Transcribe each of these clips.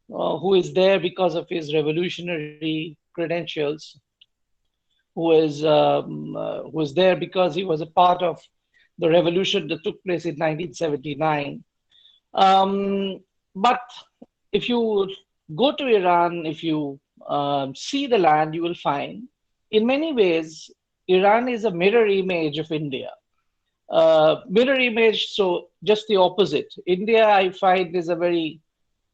who is there because of his revolutionary credentials, who is there because he was a part of the revolution that took place in 1979. But if you go to Iran, if you see the land, you will find, in many ways, Iran is a mirror image of India. Mirror image, so just the opposite. India, I find, is a very,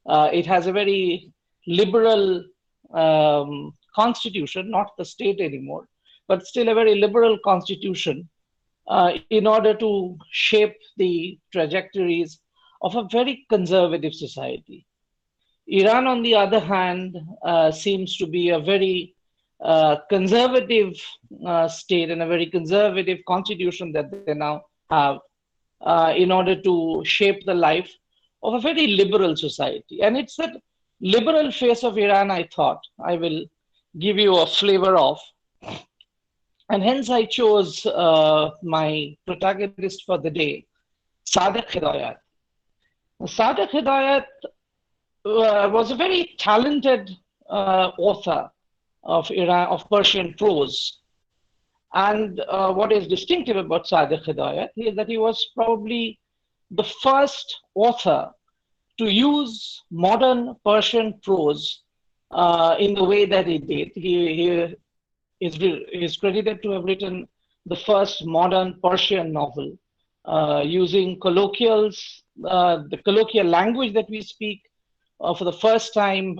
it has a very liberal constitution, not the state anymore, but still a very liberal constitution in order to shape the trajectories of a very conservative society. Iran, on the other hand, seems to be a very conservative state and a very conservative constitution that they now have in order to shape the life of a very liberal society. And it's that liberal face of Iran I thought I will give you a flavor of. And hence I chose my protagonist for the day, Sadeq Hedayat. Sadeq Hedayat was a very talented author of Iran, of Persian prose. And what is distinctive about Sadeq Hedayat is that he was probably the first author to use modern Persian prose in the way that he did. He is credited to have written the first modern Persian novel using the colloquial language that we speak for the first time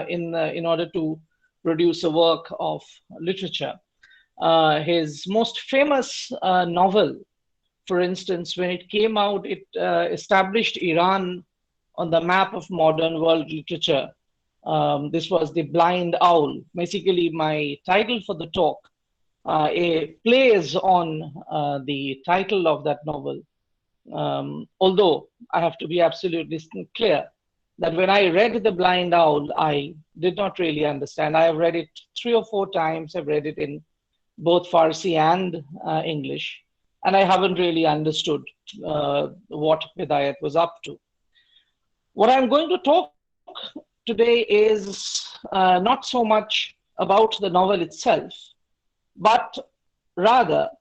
in order to produce a work of literature. His most famous novel, for instance, when it came out, it established Iran on the map of modern world literature. This was The Blind Owl. Basically, my title for the talk plays on the title of that novel. Although I have to be absolutely clear that when I read The Blind Owl, I did not really understand. I have read it 3 or 4 times. I've read it in both Farsi and English, and I haven't really understood what Hidayat was up to. What I'm going to talk today is not so much about the novel itself, but rather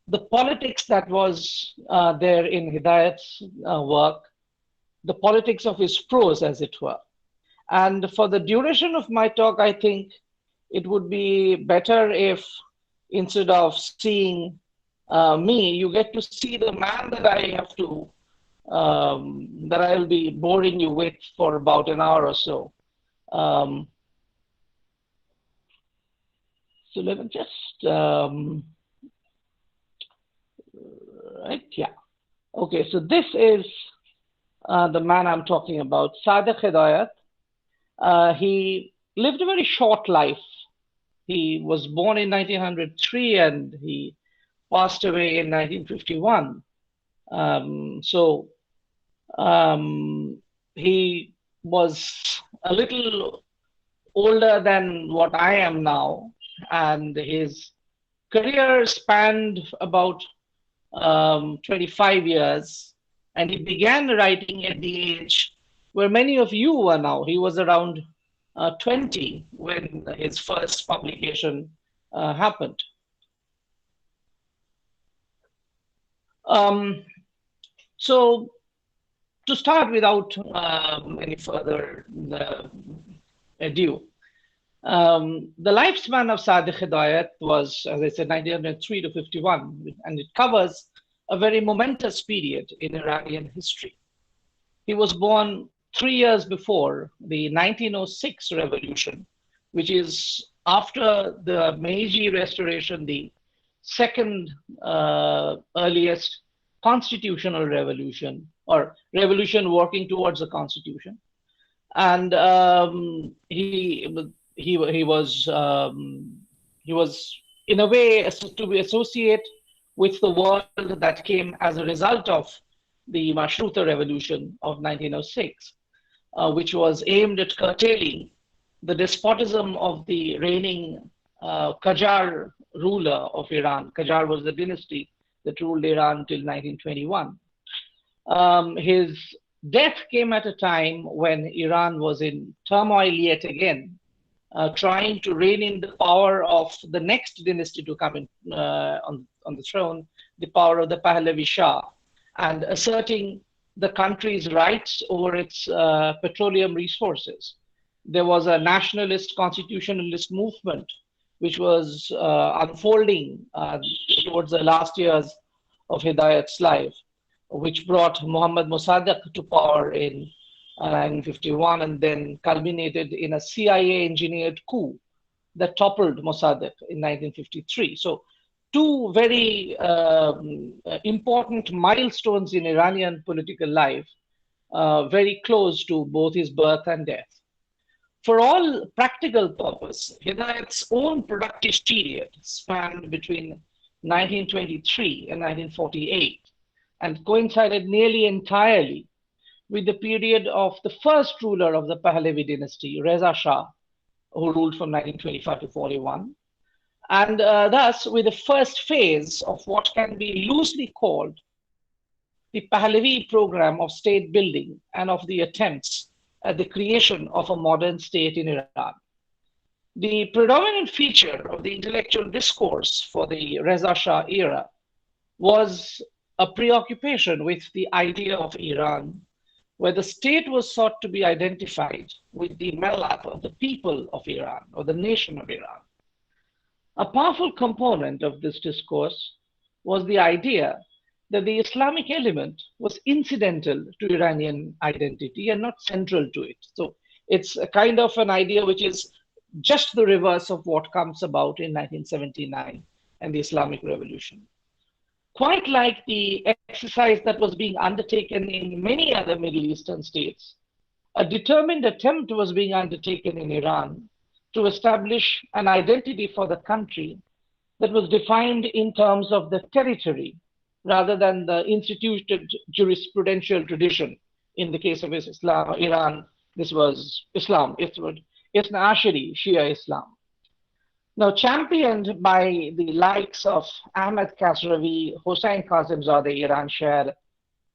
the politics that was there in Hidayat's work, the politics of his prose, as it were. And for the duration of my talk, I think it would be better if instead of seeing me, you get to see the man that I have to, that I'll be boring you with for about an hour or so. So let me just, right, yeah. Okay, so this is the man I'm talking about, Sadeq Hedayat. He lived a very short life. He was born in 1903 and he passed away in 1951. He was a little older than what I am now, and his career spanned about 25 years, and he began writing at the age where many of you are now. He was around 20 when his first publication happened. So to start without any further ado, the lifespan of Sadeq Hedayat was, as I said, 1903 to 51, and it covers a very momentous period in Iranian history. He was born 3 years before the 1906 revolution, which is after the Meiji Restoration, the second earliest constitutional revolution, or revolution working towards a constitution. And he was in a way to be associate with the world that came as a result of the Mashruta revolution of 1906, which was aimed at curtailing the despotism of the reigning Qajar ruler of Iran. Qajar was the dynasty that ruled Iran till 1921. His Death came at a time when Iran was in turmoil yet again, trying to rein in the power of the next dynasty to come in, on the throne, the power of the Pahlavi Shah, and asserting the country's rights over its petroleum resources. There was a nationalist constitutionalist movement which was unfolding towards the last years of Hedayat's life, which brought Muhammad Mossadegh to power in 1951 and then culminated in a CIA engineered coup that toppled Mossadegh in 1953. So, two very important milestones in Iranian political life, very close to both his birth and death. For all practical purpose, Hidayat's own productive period spanned between 1923 and 1948 and coincided nearly entirely with the period of the first ruler of the Pahlavi dynasty, Reza Shah, who ruled from 1925 to 41, and thus with the first phase of what can be loosely called the Pahlavi program of state building and of the attempts at the creation of a modern state in Iran. The predominant feature of the intellectual discourse for the Reza Shah era was a preoccupation with the idea of Iran, where the state was sought to be identified with the millat of the people of Iran or the nation of Iran. A powerful component of this discourse was the idea that the Islamic element was incidental to Iranian identity and not central to it. So it's a kind of an idea which is just the reverse of what comes about in 1979 and the Islamic Revolution. Quite like the exercise that was being undertaken in many other Middle Eastern states, a determined attempt was being undertaken in Iran to establish an identity for the country that was defined in terms of the territory rather than the instituted jurisprudential tradition. In the case of Islam, Iran, this was Islam, Ithna Ashari, Shia Islam. Now, championed by the likes of Ahmed Kasravi, Hossein Kazemzadeh, Iran Sher,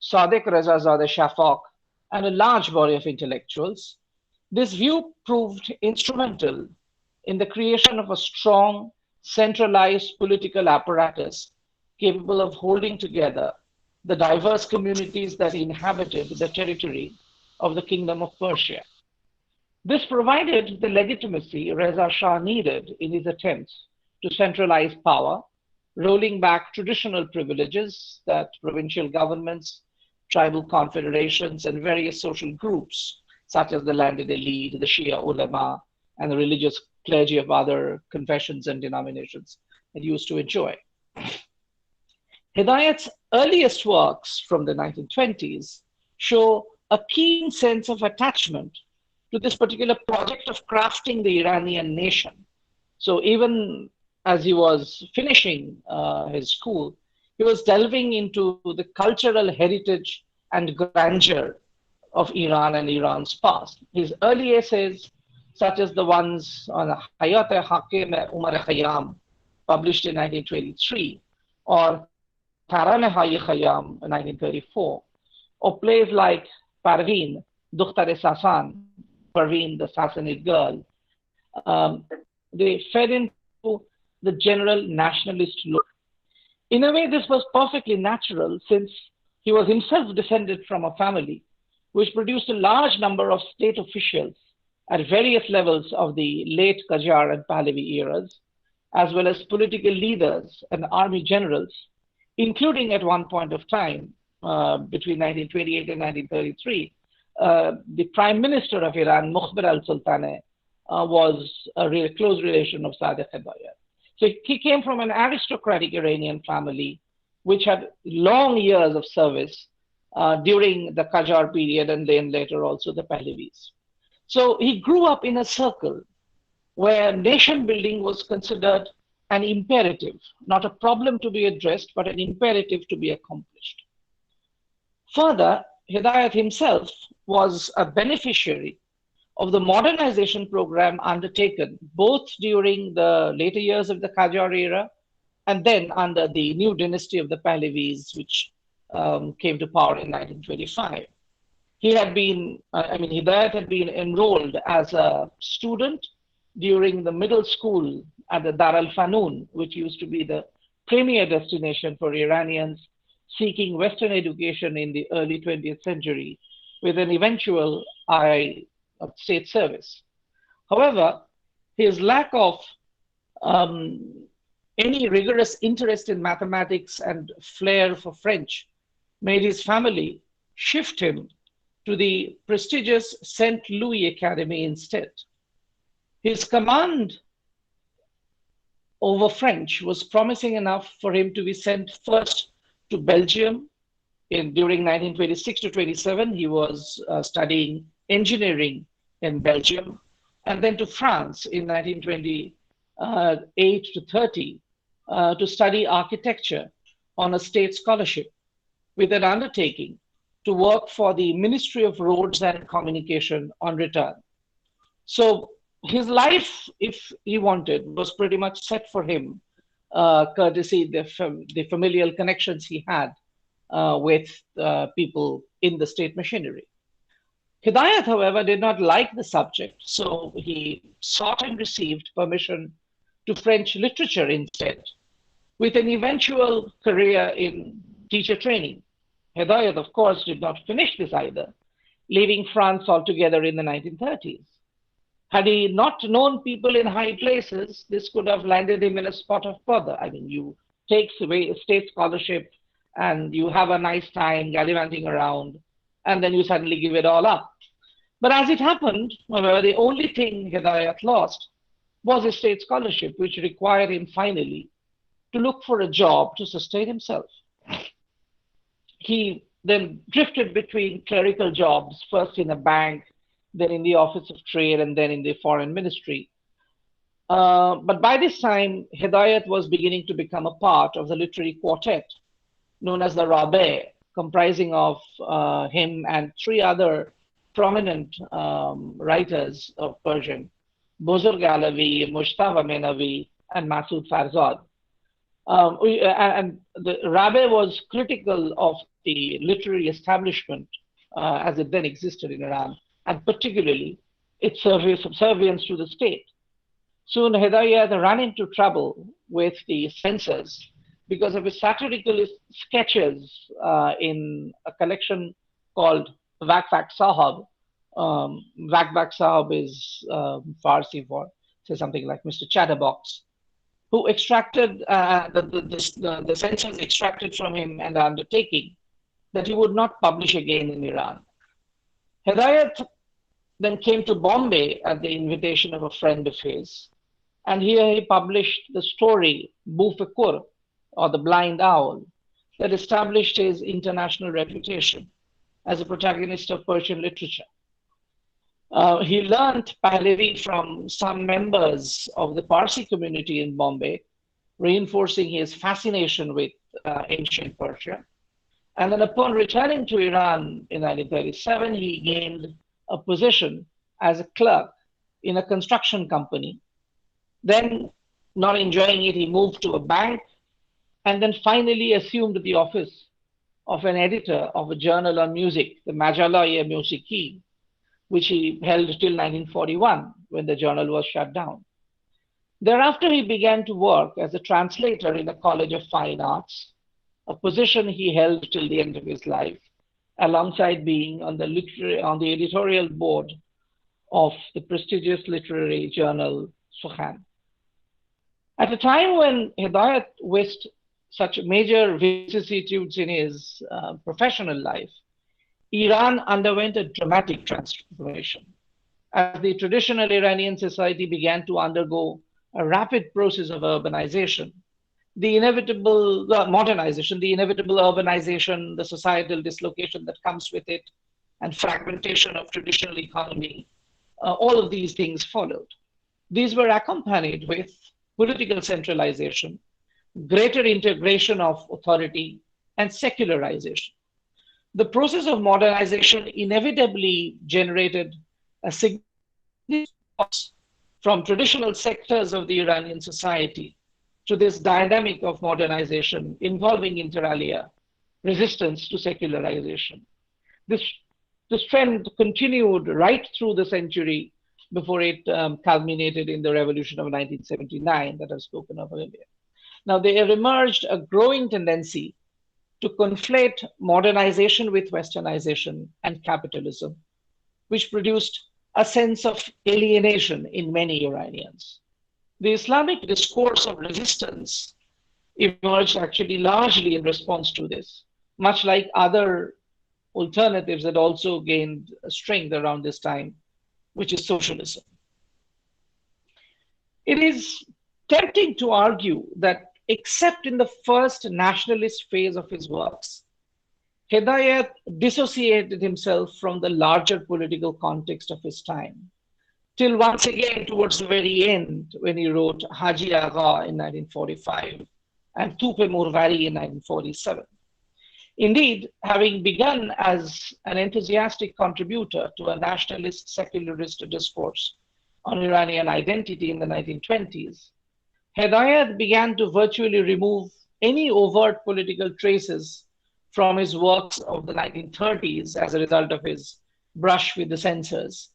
Sadeq Rezazadeh Shafaq, and a large body of intellectuals, this view proved instrumental in the creation of a strong, centralized political apparatus capable of holding together the diverse communities that inhabited the territory of the Kingdom of Persia. This provided the legitimacy Reza Shah needed in his attempts to centralize power, rolling back traditional privileges that provincial governments, tribal confederations, and various social groups, such as the landed elite, the Shia ulama, and the religious clergy of other confessions and denominations, had used to enjoy. Hidayat's earliest works from the 1920s show a keen sense of attachment to this particular project of crafting the Iranian nation. So even as he was finishing his school, he was delving into the cultural heritage and grandeur of Iran and Iran's past. His early essays, such as the ones on Hayat Hakim Umar Khayyam, published in 1923, or Taran Hay Khayyam in 1934, or plays like Parveen, Dukhtar Sasan, Parveen, the Sassanid girl, they fed into the general nationalist look. In a way, this was perfectly natural since he was himself descended from a family which produced a large number of state officials at various levels of the late Qajar and Pahlavi eras, as well as political leaders and army generals, including at one point of time, between 1928 and 1933, the Prime Minister of Iran, Mukhbar al-Sultaneh, was a close relation of Sadeq Hedayat. So he came from an aristocratic Iranian family, which had long years of service during the Qajar period and then later also the Pahlavis. So he grew up in a circle where nation building was considered an imperative, not a problem to be addressed, but an imperative to be accomplished. Further, Hedayat himself was a beneficiary of the modernization program undertaken both during the later years of the Qajar era and then under the new dynasty of the Pahlavis, which came to power in 1925. Hidayat had been enrolled as a student during the middle school at the Dar al Fanoon, which used to be the premier destination for Iranians seeking Western education in the early 20th century, with an eventual eye of state service. However, his lack of um, any rigorous interest in mathematics and flair for French made his family shift him to the prestigious St. Louis Academy instead. His command over French was promising enough for him to be sent first to Belgium. During 1926 to 27, he was studying engineering in Belgium, and then to France in 1928 to 30 to study architecture on a state scholarship with an undertaking to work for the Ministry of Roads and Communication on return. So his life, if he wanted, was pretty much set for him, courtesy the familial connections he had with people in the state machinery. Hidayat, however, did not like the subject, so he sought and received permission to French literature instead, with an eventual career in teacher training. Hedayat, of course, did not finish this either, leaving France altogether in the 1930s. Had he not known people in high places, this could have landed him in a spot of bother. I mean, you take away a state scholarship and you have a nice time gallivanting around, and then you suddenly give it all up. But as it happened, however, the only thing Hedayat lost was his state scholarship, which required him finally to look for a job to sustain himself. He then drifted between clerical jobs, first in a bank, then in the Office of Trade, and then in the Foreign Ministry. But by this time, Hedayat was beginning to become a part of the literary quartet known as the Rabe, comprising of him and three other prominent writers of Persian, Bozorg Alavi, Mushtaba Menavi, and Masood Farzad. And the Rabe was critical of the literary establishment as it then existed in Iran, and particularly its subservience to the state. Soon Hedayat ran into trouble with the censors because of his satirical sketches in a collection called Vak Vak Sahab. Vak Vak Sahab is Farsi for, say, something like Mr. Chatterbox, who extracted, the censors extracted from him an undertaking that he would not publish again in Iran. Hedayat then came to Bombay at the invitation of a friend of his, and here he published the story Bufekur, or the Blind Owl, that established his international reputation as a protagonist of Persian literature. He learned Pahlavi from some members of the Parsi community in Bombay, reinforcing his fascination with ancient Persia. And then upon returning to Iran in 1937, he gained a position as a clerk in a construction company. Then, not enjoying it, he moved to a bank and then finally assumed the office of an editor of a journal on music, the Majalaya Musiki, which he held till 1941 when the journal was shut down. Thereafter, he began to work as a translator in the College of Fine Arts, a position he held till the end of his life, alongside being on the editorial board of the prestigious literary journal Sukhan. At a time when Hedayat faced such major vicissitudes in his professional life, Iran underwent a dramatic transformation as the traditional Iranian society began to undergo a rapid process of urbanization. The inevitable modernization, the inevitable urbanization, the societal dislocation that comes with it, and fragmentation of traditional economy, all of these things followed. These were accompanied with political centralization, greater integration of authority, and secularization. The process of modernization inevitably generated a significant response from traditional sectors of the Iranian society to this dynamic of modernization involving inter alia resistance to secularization. This This trend continued right through the century before it culminated in the revolution of 1979 that I've spoken of earlier. Now, there emerged a growing tendency to conflate modernization with westernization and capitalism, which produced a sense of alienation in many Iranians. The Islamic discourse of resistance emerged actually largely in response to this, much like other alternatives that also gained strength around this time, which is socialism. It is tempting to argue that, except in the first nationalist phase of his works, Hedayat dissociated himself from the larger political context of his time, till once again towards the very end when he wrote Haji Agha in 1945 and Tupe Murvari in 1947. Indeed, having begun as an enthusiastic contributor to a nationalist secularist discourse on Iranian identity in the 1920s, Hedayat began to virtually remove any overt political traces from his works of the 1930s as a result of his brush with the censors,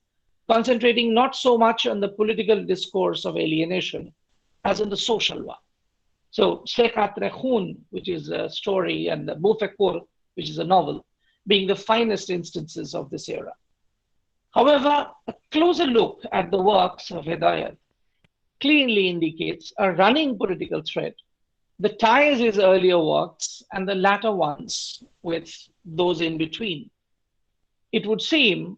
concentrating not so much on the political discourse of alienation as on the social one. So, Se Khatre Khoon, which is a story, and the Bufekur, which is a novel, being the finest instances of this era. However, a closer look at the works of Hedayat clearly indicates a running political thread that ties his earlier works and the latter ones with those in between. It would seem,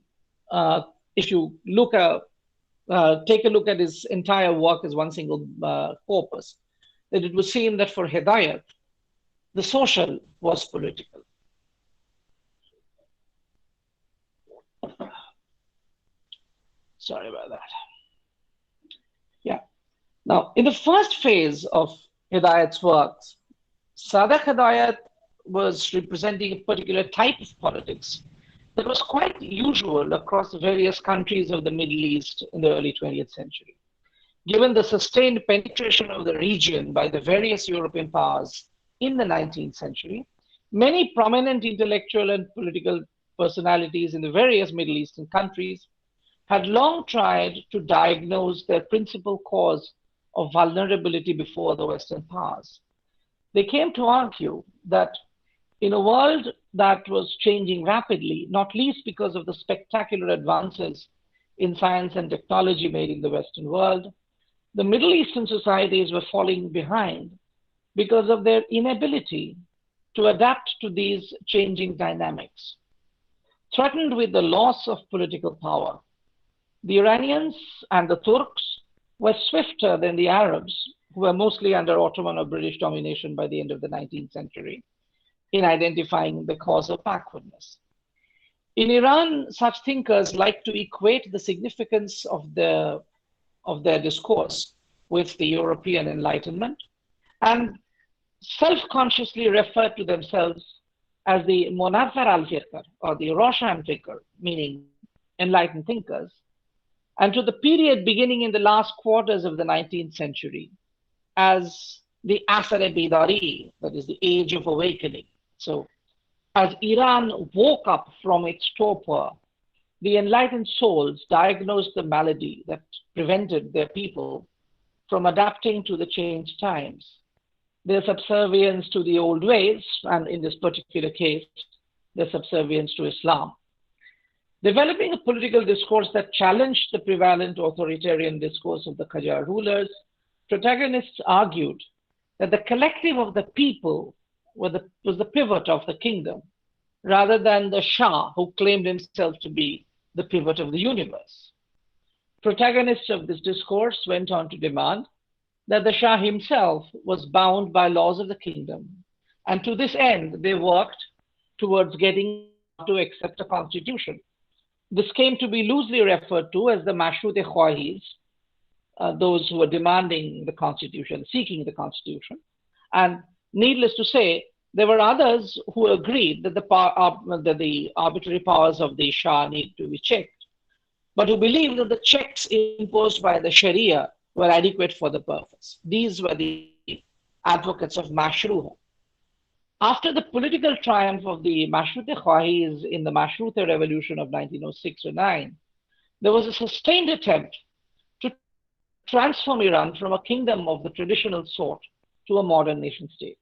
if you take a look at his entire work as one single corpus, that it would seem that for Hedayat, the social was political. Sorry about that. Yeah. Now, in the first phase of Hedayat's works, Sadeq Hedayat was representing a particular type of politics that was quite usual across the various countries of the Middle East in the early 20th century. Given the sustained penetration of the region by the various European powers in the 19th century, many prominent intellectual and political personalities in the various Middle Eastern countries had long tried to diagnose their principal cause of vulnerability before the Western powers. They came to argue that in a world that was changing rapidly, not least because of the spectacular advances in science and technology made in the Western world, the Middle Eastern societies were falling behind because of their inability to adapt to these changing dynamics. Threatened with the loss of political power, the Iranians and the Turks were swifter than the Arabs, who were mostly under Ottoman or British domination by the end of the 19th century, in identifying the cause of backwardness. In Iran, such thinkers like to equate the significance of their discourse with the European Enlightenment and self-consciously refer to themselves as the Munazzar al-Fikr or the Roshan Fikr, meaning enlightened thinkers, and to the period beginning in the last quarters of the 19th century as the Asr-e-Bidari, that is the age of awakening. So as Iran woke up from its torpor, the enlightened souls diagnosed the malady that prevented their people from adapting to the changed times. Their subservience to the old ways, and in this particular case, their subservience to Islam. Developing a political discourse that challenged the prevalent authoritarian discourse of the Qajar rulers, protagonists argued that the collective of the people was the pivot of the kingdom, rather than the Shah, who claimed himself to be the pivot of the universe. Protagonists of this discourse went on to demand that the Shah himself was bound by laws of the kingdom, and to this end they worked towards getting to accept a constitution. This came to be loosely referred to as the Mashrut-e-Khwahis, those who were demanding the constitution, seeking the constitution. And needless to say, there were others who agreed that the arbitrary powers of the Shah need to be checked, but who believed that the checks imposed by the Sharia were adequate for the purpose. These were the advocates of Mashruh. After the political triumph of the Mashrute Khwahis in the Mashrute Revolution of 1906 or 9, there was a sustained attempt to transform Iran from a kingdom of the traditional sort to a modern nation state.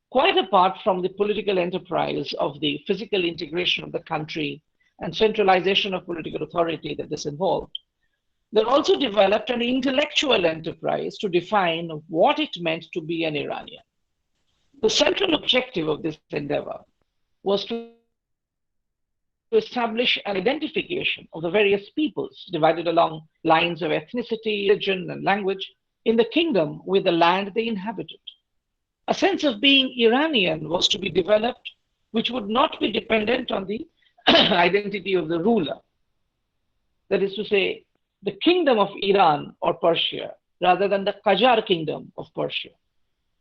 Quite apart from the political enterprise of the physical integration of the country and centralization of political authority that this involved, they also developed an intellectual enterprise to define what it meant to be an Iranian. The central objective of this endeavor was to establish an identification of the various peoples divided along lines of ethnicity, religion, and language in the kingdom with the land they inhabited. A sense of being Iranian was to be developed, which would not be dependent on the identity of the ruler. That is to say, the kingdom of Iran or Persia, rather than the Qajar kingdom of Persia.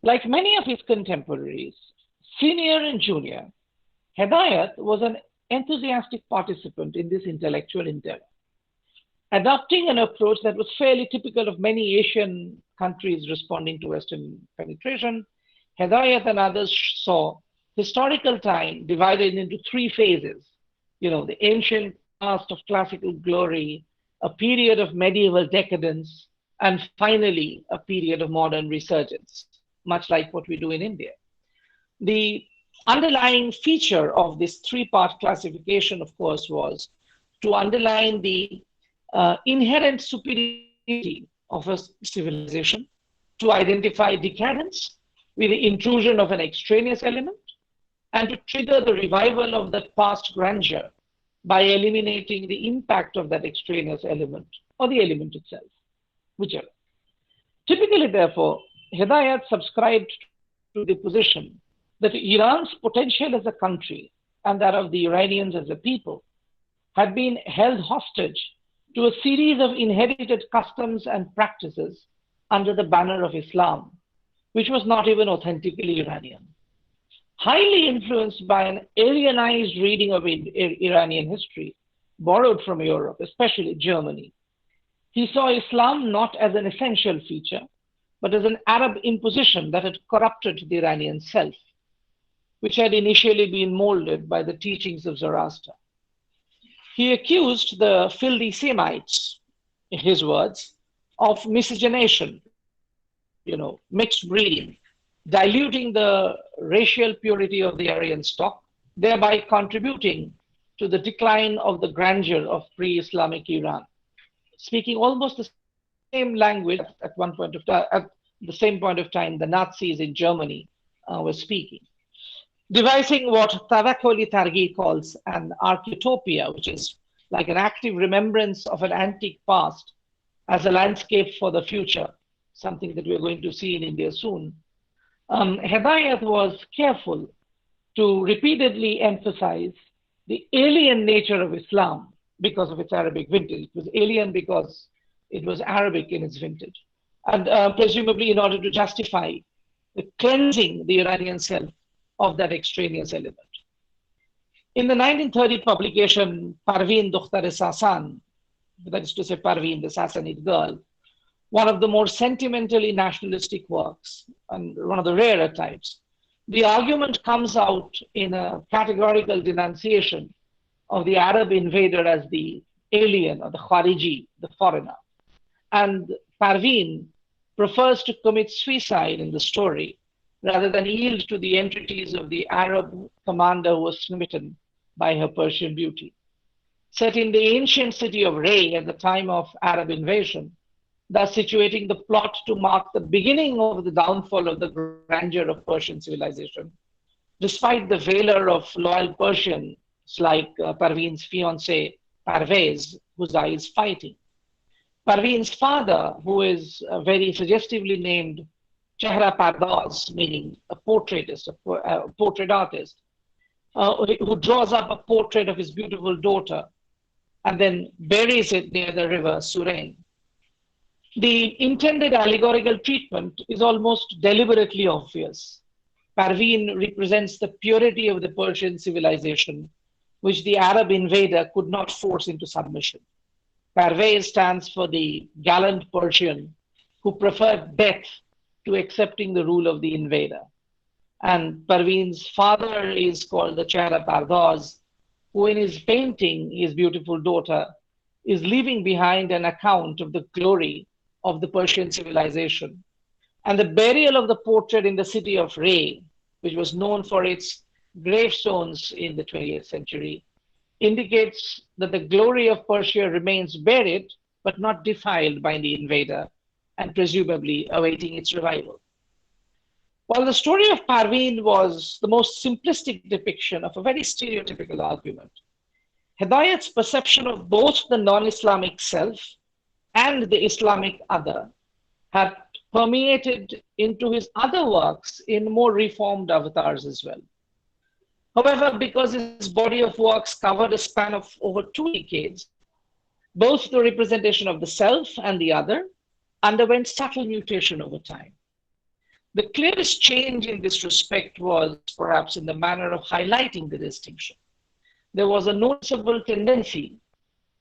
Like many of his contemporaries, senior and junior, Hedayat was an enthusiastic participant in this intellectual endeavor. Adopting an approach that was fairly typical of many Asian countries responding to Western penetration, Hedayat and others saw historical time divided into three phases. The ancient past of classical glory, a period of medieval decadence, and finally a period of modern resurgence, much like what we do in India. The underlying feature of this three-part classification, of course, was to underline the inherent superiority of a civilization, to identify decadence with the intrusion of an extraneous element, and to trigger the revival of that past grandeur by eliminating the impact of that extraneous element or the element itself, whichever. Typically, therefore, Hedayat subscribed to the position that Iran's potential as a country and that of the Iranians as a people had been held hostage to a series of inherited customs and practices under the banner of Islam, which was not even authentically Iranian. Highly influenced by an Aryanized reading of Iranian history, borrowed from Europe, especially Germany, he saw Islam not as an essential feature, but as an Arab imposition that had corrupted the Iranian self, which had initially been molded by the teachings of Zoroaster. He accused the filthy Semites, in his words, of miscegenation, mixed breeding, diluting the racial purity of the Aryan stock, thereby contributing to the decline of the grandeur of pre-Islamic Iran. Speaking almost the same language at the same point of time the Nazis in Germany were speaking. Devising what Tawakoli Targi calls an archeutopia, which is like an active remembrance of an antique past as a landscape for the future, something that we're going to see in India soon. Hedayat was careful to repeatedly emphasize the alien nature of Islam because of its Arabic vintage. It was alien because it was Arabic in its vintage. And presumably in order to justify the cleansing the Iranian self of that extraneous element. In the 1930 publication Parveen Dukhtar Sasan, that is to say Parveen, the Sassanid girl, one of the more sentimentally nationalistic works, and one of the rarer types, the argument comes out in a categorical denunciation of the Arab invader as the alien or the Khariji, the foreigner. And Parveen prefers to commit suicide in the story rather than yield to the entreaties of the Arab commander who was smitten by her Persian beauty. Set in the ancient city of Ray at the time of Arab invasion, thus situating the plot to mark the beginning of the downfall of the grandeur of Persian civilization, despite the valor of loyal Persians like Parveen's fiancé Parvez, whose eye is fighting. Parveen's father, who is very suggestively named Chehra Pardaz, meaning a portraitist, a portrait artist, who draws up a portrait of his beautiful daughter and then buries it near the river Surain. The intended allegorical treatment is almost deliberately obvious. Parveen represents the purity of the Persian civilization, which the Arab invader could not force into submission. Parvez stands for the gallant Persian who preferred death to accepting the rule of the invader. And Parveen's father is called the Chehra Pardoz, who in his painting, his beautiful daughter, is leaving behind an account of the glory of the Persian civilization. And the burial of the portrait in the city of Ray, which was known for its gravestones in the 20th century, indicates that the glory of Persia remains buried but not defiled by the invader, and presumably awaiting its revival. While the story of Parveen was the most simplistic depiction of a very stereotypical argument, Hedayat's perception of both the non Islamic self and the Islamic other had permeated into his other works in more reformed avatars as well. However, because his body of works covered a span of over 2 decades, both the representation of the self and the other underwent subtle mutation over time. The clearest change in this respect was perhaps in the manner of highlighting the distinction. There was a noticeable tendency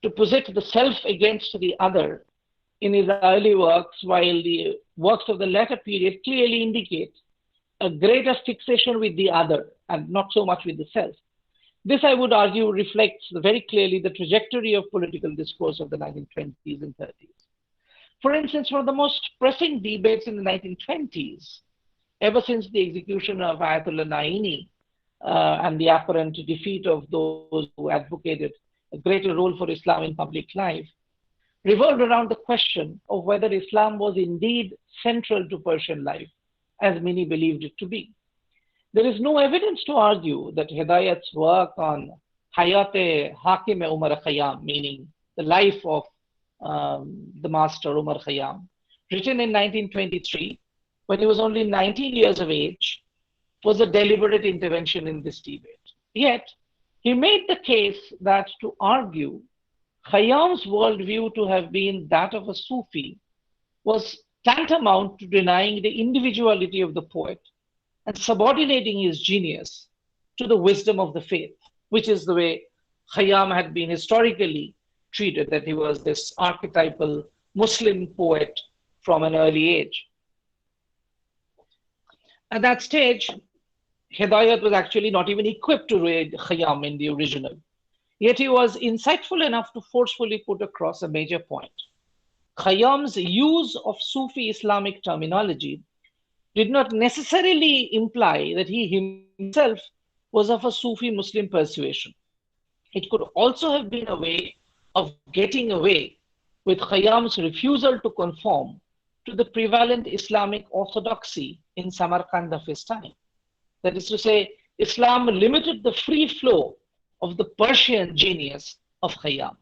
to posit the self against the other in his early works, while the works of the latter period clearly indicate a greater fixation with the other and not so much with the self. This, I would argue, reflects very clearly the trajectory of political discourse of the 1920s and 30s. For instance, one of the most pressing debates in the 1920s, ever since the execution of Ayatollah Naini and the apparent defeat of those who advocated a greater role for Islam in public life, revolved around the question of whether Islam was indeed central to Persian life, as many believed it to be. There is no evidence to argue that Hedayat's work on Hayat Hakim Umar Khayyam, meaning the life of the master Umar Khayyam, written in 1923, when he was only 19 years of age, was a deliberate intervention in this debate. Yet, he made the case that to argue Khayyam's worldview to have been that of a Sufi was tantamount to denying the individuality of the poet and subordinating his genius to the wisdom of the faith, which is the way Khayyam had been historically treated, that he was this archetypal Muslim poet from an early age. At that stage, Hedayat was actually not even equipped to read Khayyam in the original. Yet he was insightful enough to forcefully put across a major point. Khayyam's use of Sufi Islamic terminology did not necessarily imply that he himself was of a Sufi Muslim persuasion. It could also have been a way of getting away with Khayyam's refusal to conform to the prevalent Islamic orthodoxy in Samarkand of his time. That is to say, Islam limited the free flow of the Persian genius of Khayyam.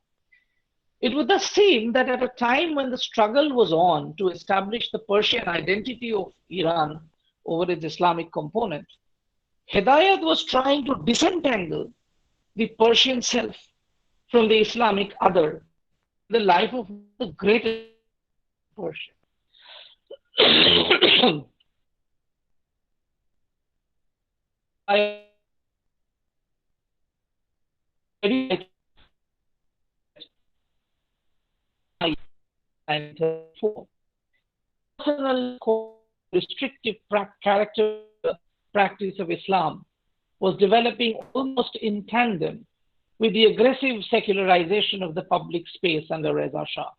It would thus seem that at a time when the struggle was on to establish the Persian identity of Iran over its Islamic component, Hedayat was trying to disentangle the Persian self from the Islamic other, the life of the greatest Persian. I personal restrictive character practice of Islam was developing almost in tandem with the aggressive secularization of the public space under Reza Shah.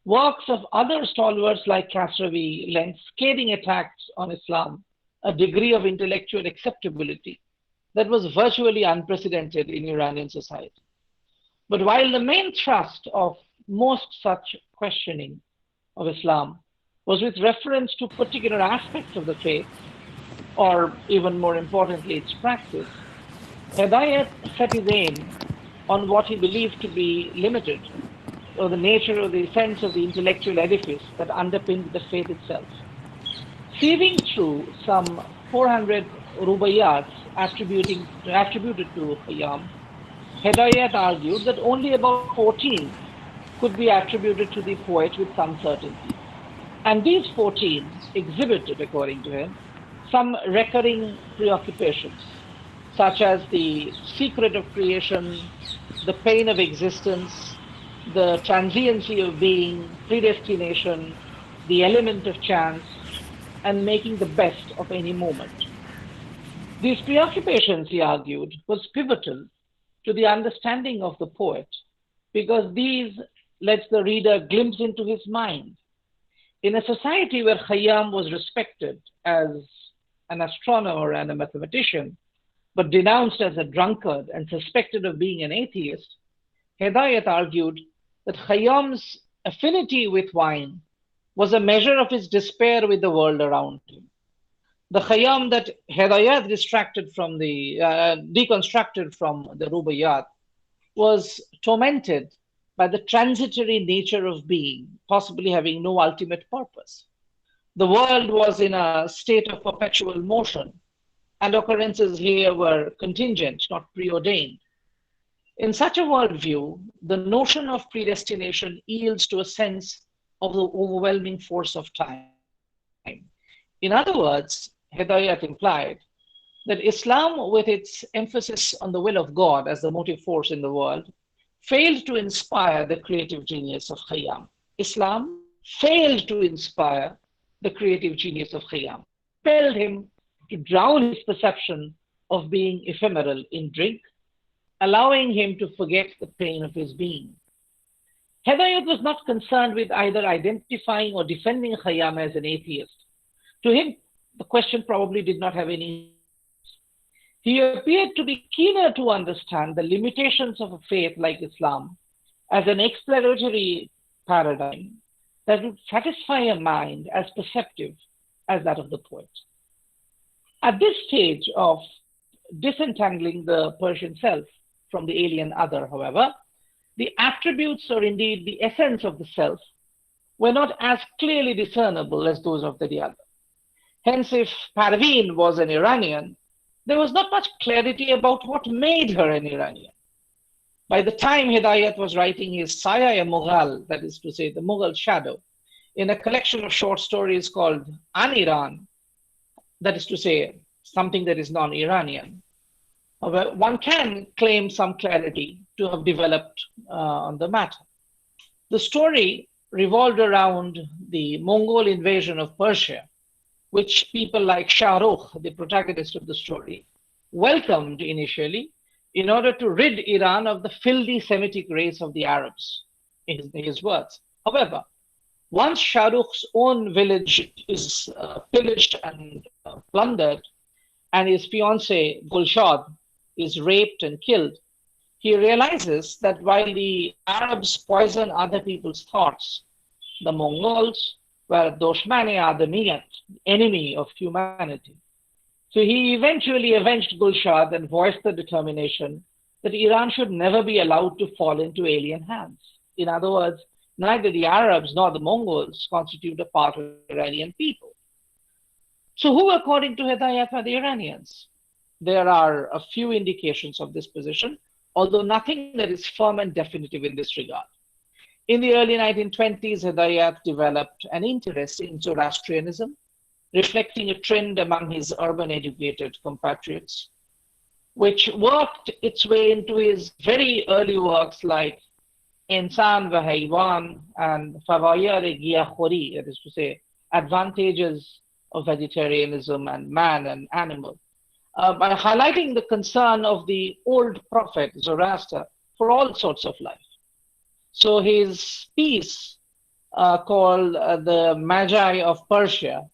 Works of other stalwarts like Kasravi lent scathing attacks on Islam a degree of intellectual acceptability that was virtually unprecedented in Iranian society. But while the main thrust of most such questioning of Islam was with reference to particular aspects of the faith, or even more importantly, its practice, Hedayat set his aim on what he believed to be limited, or the nature or the sense of the intellectual edifice that underpinned the faith itself. Sieving through some 400 rubaiyats attributed to Khayyam, Hedayat argued that only about 14 could be attributed to the poet with some certainty. And these 14 exhibited, according to him, some recurring preoccupations, such as the secret of creation, the pain of existence, the transiency of being, predestination, the element of chance, and making the best of any moment. These preoccupations, he argued, was pivotal to the understanding of the poet because these lets the reader glimpse into his mind. In a society where Khayyam was respected as an astronomer and a mathematician, but denounced as a drunkard and suspected of being an atheist, Hedayat argued that Khayyam's affinity with wine was a measure of his despair with the world around him. The Khayyam that Hedayat deconstructed from the Rubaiyat was tormented by the transitory nature of being, possibly having no ultimate purpose. The world was in a state of perpetual motion, and occurrences here were contingent, not preordained. In such a worldview, the notion of predestination yields to a sense of the overwhelming force of time. In other words, Hedayat implied that Islam, with its emphasis on the will of God as the motive force in the world, failed to inspire the creative genius of Khayyam. Islam failed to inspire the creative genius of Khayyam, compelled him to drown his perception of being ephemeral in drink, allowing him to forget the pain of his being. Hedayat was not concerned with either identifying or defending Khayyam as an atheist. To him, the question probably did not have any. He appeared to be keener to understand the limitations of a faith like Islam as an exploratory paradigm that would satisfy a mind as perceptive as that of the poet. At this stage of disentangling the Persian self from the alien other, however, the attributes or indeed the essence of the self were not as clearly discernible as those of the other. Hence, if Parveen was an Iranian, there was not much clarity about what made her an Iranian. By the time Hedayat was writing his Saya-e-Mughal, that is to say, the Mughal shadow, in a collection of short stories called An-Iran, that is to say, something that is non-Iranian, one can claim some clarity to have developed on the matter. The story revolved around the Mongol invasion of Persia, which people like Shah Rukh, the protagonist of the story, welcomed initially in order to rid Iran of the filthy Semitic race of the Arabs, in his words. However, once Shah Rukh's own village is pillaged and plundered, and his fiancée Gulshad is raped and killed, he realizes that while the Arabs poison other people's thoughts, the Mongols were Doshmane Adamiyat, enemy of humanity. So he eventually avenged Gulshad and voiced the determination that Iran should never be allowed to fall into alien hands. In other words, neither the Arabs nor the Mongols constitute a part of the Iranian people. So who, according to Hedayat, are the Iranians? There are a few indications of this position, although nothing that is firm and definitive in this regard. In the early 1920s, Hedayat developed an interest in Zoroastrianism, reflecting a trend among his urban-educated compatriots, which worked its way into his very early works like Insan va Haywan and Fawayar-e-Giyakhori, that is to say, advantages of vegetarianism and man and animal, by highlighting the concern of the old prophet Zoroaster for all sorts of life. So his piece called the Magi of Persia,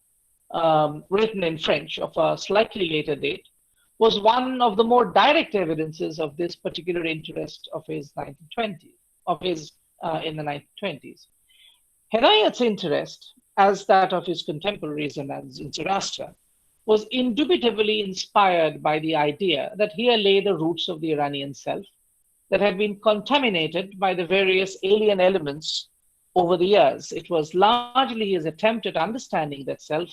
written in French of a slightly later date, was one of the more direct evidences of this particular interest of his 1920s, in the 1920s. Hedayat's interest, as that of his contemporaries and as in Zoroaster, was indubitably inspired by the idea that here lay the roots of the Iranian self that had been contaminated by the various alien elements over the years. It was largely his attempt at understanding that self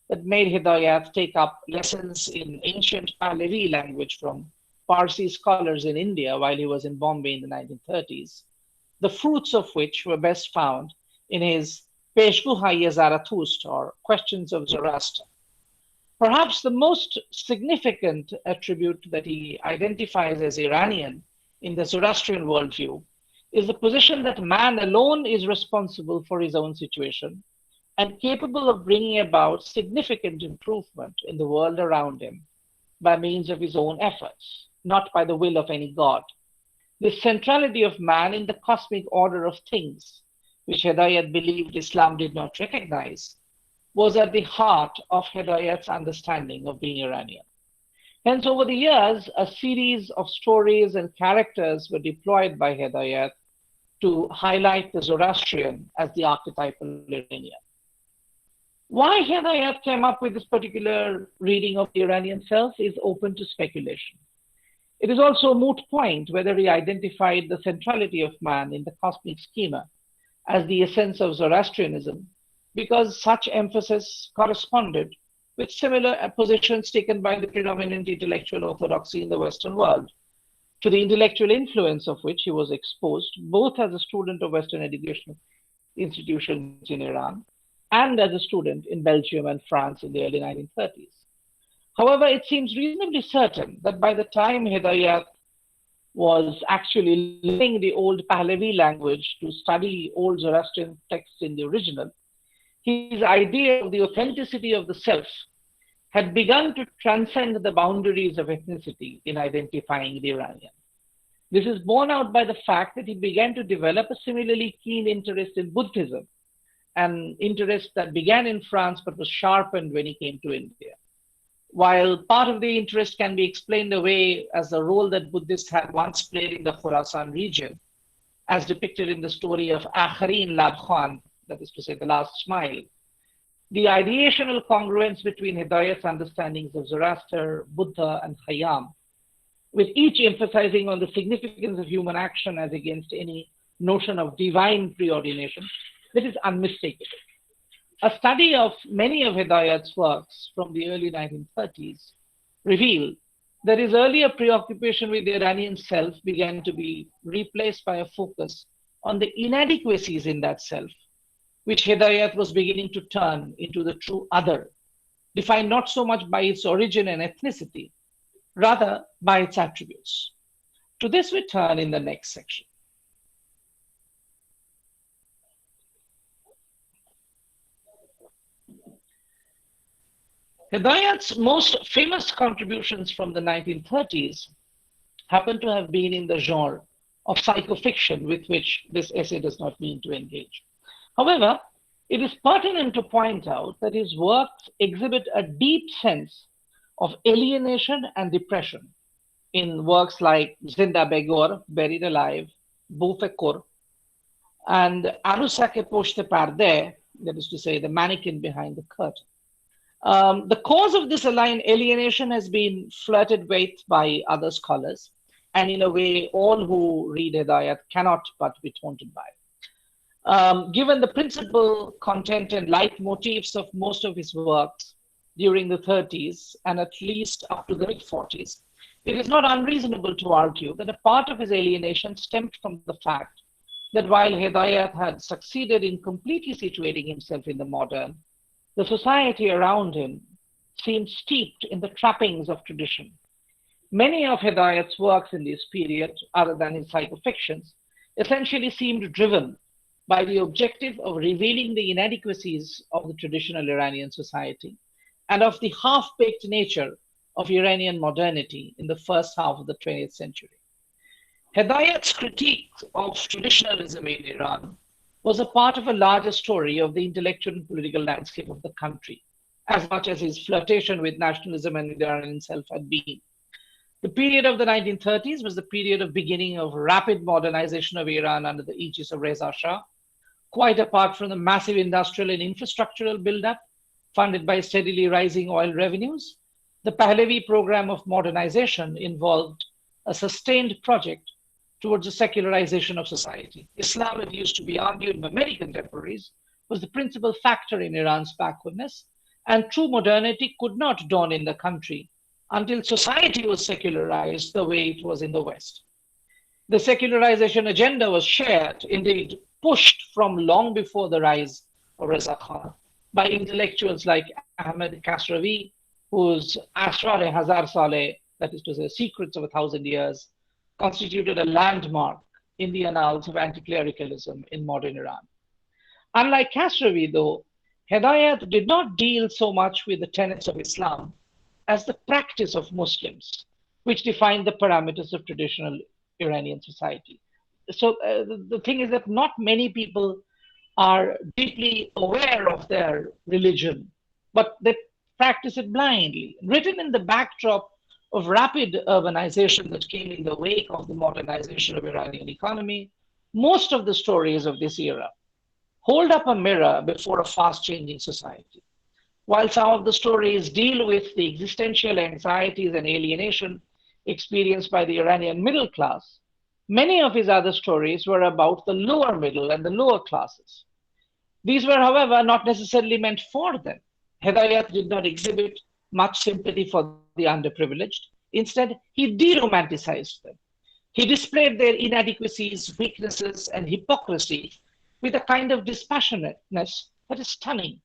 that made Hedayat take up lessons in ancient Pahlavi language from Parsi scholars in India while he was in Bombay in the 1930s, the fruits of which were best found in his Peshguha-i Zarathustra, or Questions of Zoroaster. Perhaps the most significant attribute that he identifies as Iranian in the Zoroastrian worldview is the position that man alone is responsible for his own situation and capable of bringing about significant improvement in the world around him, by means of his own efforts, not by the will of any god. The centrality of man in the cosmic order of things, which Hedayat believed Islam did not recognize, was at the heart of Hedayat's understanding of being Iranian. Hence, over the years, a series of stories and characters were deployed by Hedayat to highlight the Zoroastrian as the archetypal Iranian. Why Hedayat came up with this particular reading of the Iranian self is open to speculation. It is also a moot point whether he identified the centrality of man in the cosmic schema as the essence of Zoroastrianism, because such emphasis corresponded with similar positions taken by the predominant intellectual orthodoxy in the Western world, to the intellectual influence of which he was exposed both as a student of Western educational institutions in Iran and as a student in Belgium and France in the early 1930s. However, it seems reasonably certain that by the time Hedayat was actually learning the old Pahlavi language to study old Zoroastrian texts in the original, his idea of the authenticity of the self had begun to transcend the boundaries of ethnicity in identifying the Iranian. This is borne out by the fact that he began to develop a similarly keen interest in Buddhism, an interest that began in France but was sharpened when he came to India. While part of the interest can be explained away as the role that Buddhists had once played in the Khorasan region, as depicted in the story of Akharin Lab Khan, that is to say, the last smile, the ideational congruence between Hedayat's understandings of Zoroaster, Buddha, and Khayyam, with each emphasizing on the significance of human action as against any notion of divine preordination, that is unmistakable. A study of many of Hedayat's works from the early 1930s reveal that his earlier preoccupation with the Iranian self began to be replaced by a focus on the inadequacies in that self, which Hedayat was beginning to turn into the true other, defined not so much by its origin and ethnicity, rather by its attributes. To this we turn in the next section. Hedayat's most famous contributions from the 1930s happen to have been in the genre of psychofiction, with which this essay does not mean to engage. However, it is pertinent to point out that his works exhibit a deep sense of alienation and depression in works like Zinda Begor, Buried Alive, Bufekur, and Arusake Poshte Parde, that is to say, the mannequin behind the curtain. The cause of this alienation has been flirted with by other scholars, and in a way, all who read Hedayat cannot but be taunted by. Given the principal content and leitmotifs of most of his works during the 30s and at least up to the mid 40s, it is not unreasonable to argue that a part of his alienation stemmed from the fact that while Hedayat had succeeded in completely situating himself in the modern, the society around him seemed steeped in the trappings of tradition. Many of Hedayat's works in this period, other than his psychofictions, essentially seemed driven by the objective of revealing the inadequacies of the traditional Iranian society and of the half-baked nature of Iranian modernity in the first half of the 20th century. Hedayat's critique of traditionalism in Iran was a part of a larger story of the intellectual and political landscape of the country, as much as his flirtation with nationalism and Iran itself had been. The period of the 1930s was the period of beginning of rapid modernization of Iran under the aegis of Reza Shah, quite apart from the massive industrial and infrastructural buildup funded by steadily rising oil revenues. The Pahlavi program of modernization involved a sustained project towards the secularization of society. Islam, it used to be argued by many contemporaries, was the principal factor in Iran's backwardness, and true modernity could not dawn in the country until society was secularized the way it was in the West. The secularization agenda was shared, indeed pushed from long before the rise of Reza Khan, by intellectuals like Ahmed Kasravi, whose Asrar-e-Hazar Saleh, that is to say, Secrets of 1,000 Years, constituted a landmark in the annals of anti-clericalism in modern Iran. Unlike Kasravi, though, Hedayat did not deal so much with the tenets of Islam as the practice of Muslims, which defined the parameters of traditional Iranian society. So the thing is that not many people are deeply aware of their religion, but they practice it blindly. Written in the backdrop of rapid urbanization that came in the wake of the modernization of Iranian economy, most of the stories of this era hold up a mirror before a fast changing society. While some of the stories deal with the existential anxieties and alienation experienced by the Iranian middle class, many of his other stories were about the lower middle and the lower classes. These were, however, not necessarily meant for them. Hedayat did not exhibit much sympathy for the underprivileged. Instead, he de romanticized them. He displayed their inadequacies, weaknesses, and hypocrisy with a kind of dispassionateness that is stunning.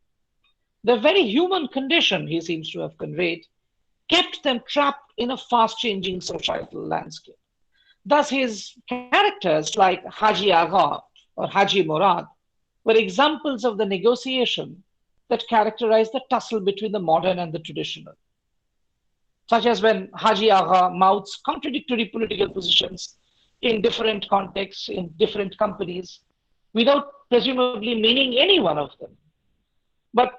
The very human condition, he seems to have conveyed, kept them trapped in a fast changing societal landscape. Thus, his characters like Haji Agha or Haji Murad were examples of the negotiation that characterized the tussle between the modern and the traditional, such as when Haji Agha mouths contradictory political positions in different contexts, in different companies, without presumably meaning any one of them. But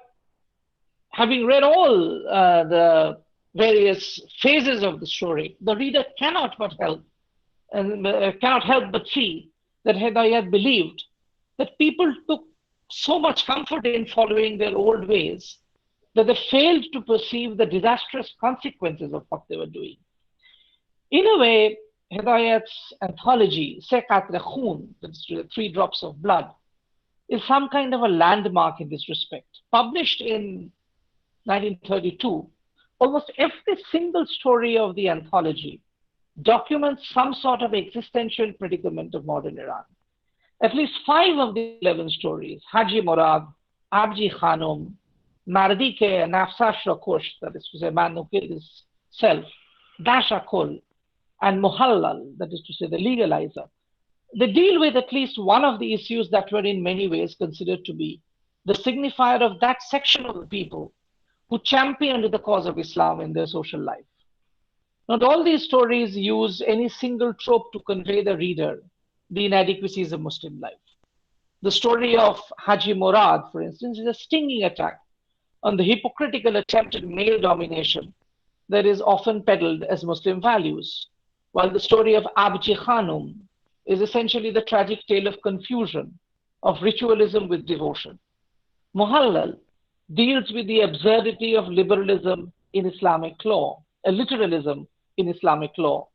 having read all the various phases of the story, the reader cannot help but see that Hedayat believed that people took so much comfort in following their old ways that they failed to perceive the disastrous consequences of what they were doing. In a way, Hedayat's anthology, Se Qatre Khoon, that's the three drops of blood, is some kind of a landmark in this respect. Published in 1932, almost every single story of the anthology documents some sort of existential predicament of modern Iran. At least 5 of the 11 stories, Haji Murad, Abji Khanum, Mardike, Nafsa Shrakosh, that is to say, man who killed his self, Dasha Kol, and Muhallal, that is to say, the legalizer, they deal with at least one of the issues that were in many ways considered to be the signifier of that section of the people who championed the cause of Islam in their social life. Not all these stories use any single trope to convey the reader the inadequacies of Muslim life. The story of Haji Murad, for instance, is a stinging attack on the hypocritical attempt at male domination that is often peddled as Muslim values, while the story of Abji Khanum is essentially the tragic tale of confusion, of ritualism with devotion. Muhallal deals with the absurdity of liberalism in Islamic law, a literalism in Islamic law,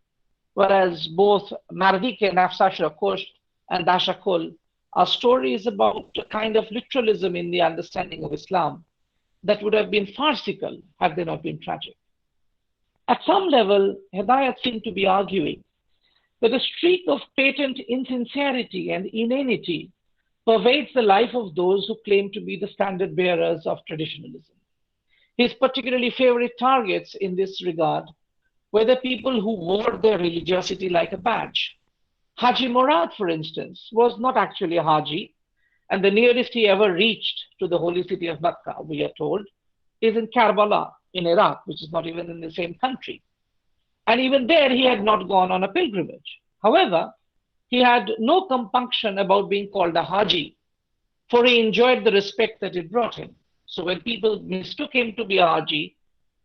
whereas both Mardike, Nafsa Shrakosh, and Dashakol are stories about a kind of literalism in the understanding of Islam that would have been farcical had they not been tragic. At some level, Hedayat seemed to be arguing that a streak of patent insincerity and inanity pervades the life of those who claim to be the standard bearers of traditionalism. His particularly favorite targets in this regard were the people who wore their religiosity like a badge. Haji Murad, for instance, was not actually a Haji, and the nearest he ever reached to the holy city of Mecca, we are told, is in Karbala, in Iraq, which is not even in the same country. And even there, he had not gone on a pilgrimage. However, he had no compunction about being called a Haji, for he enjoyed the respect that it brought him. So when people mistook him to be a Haji,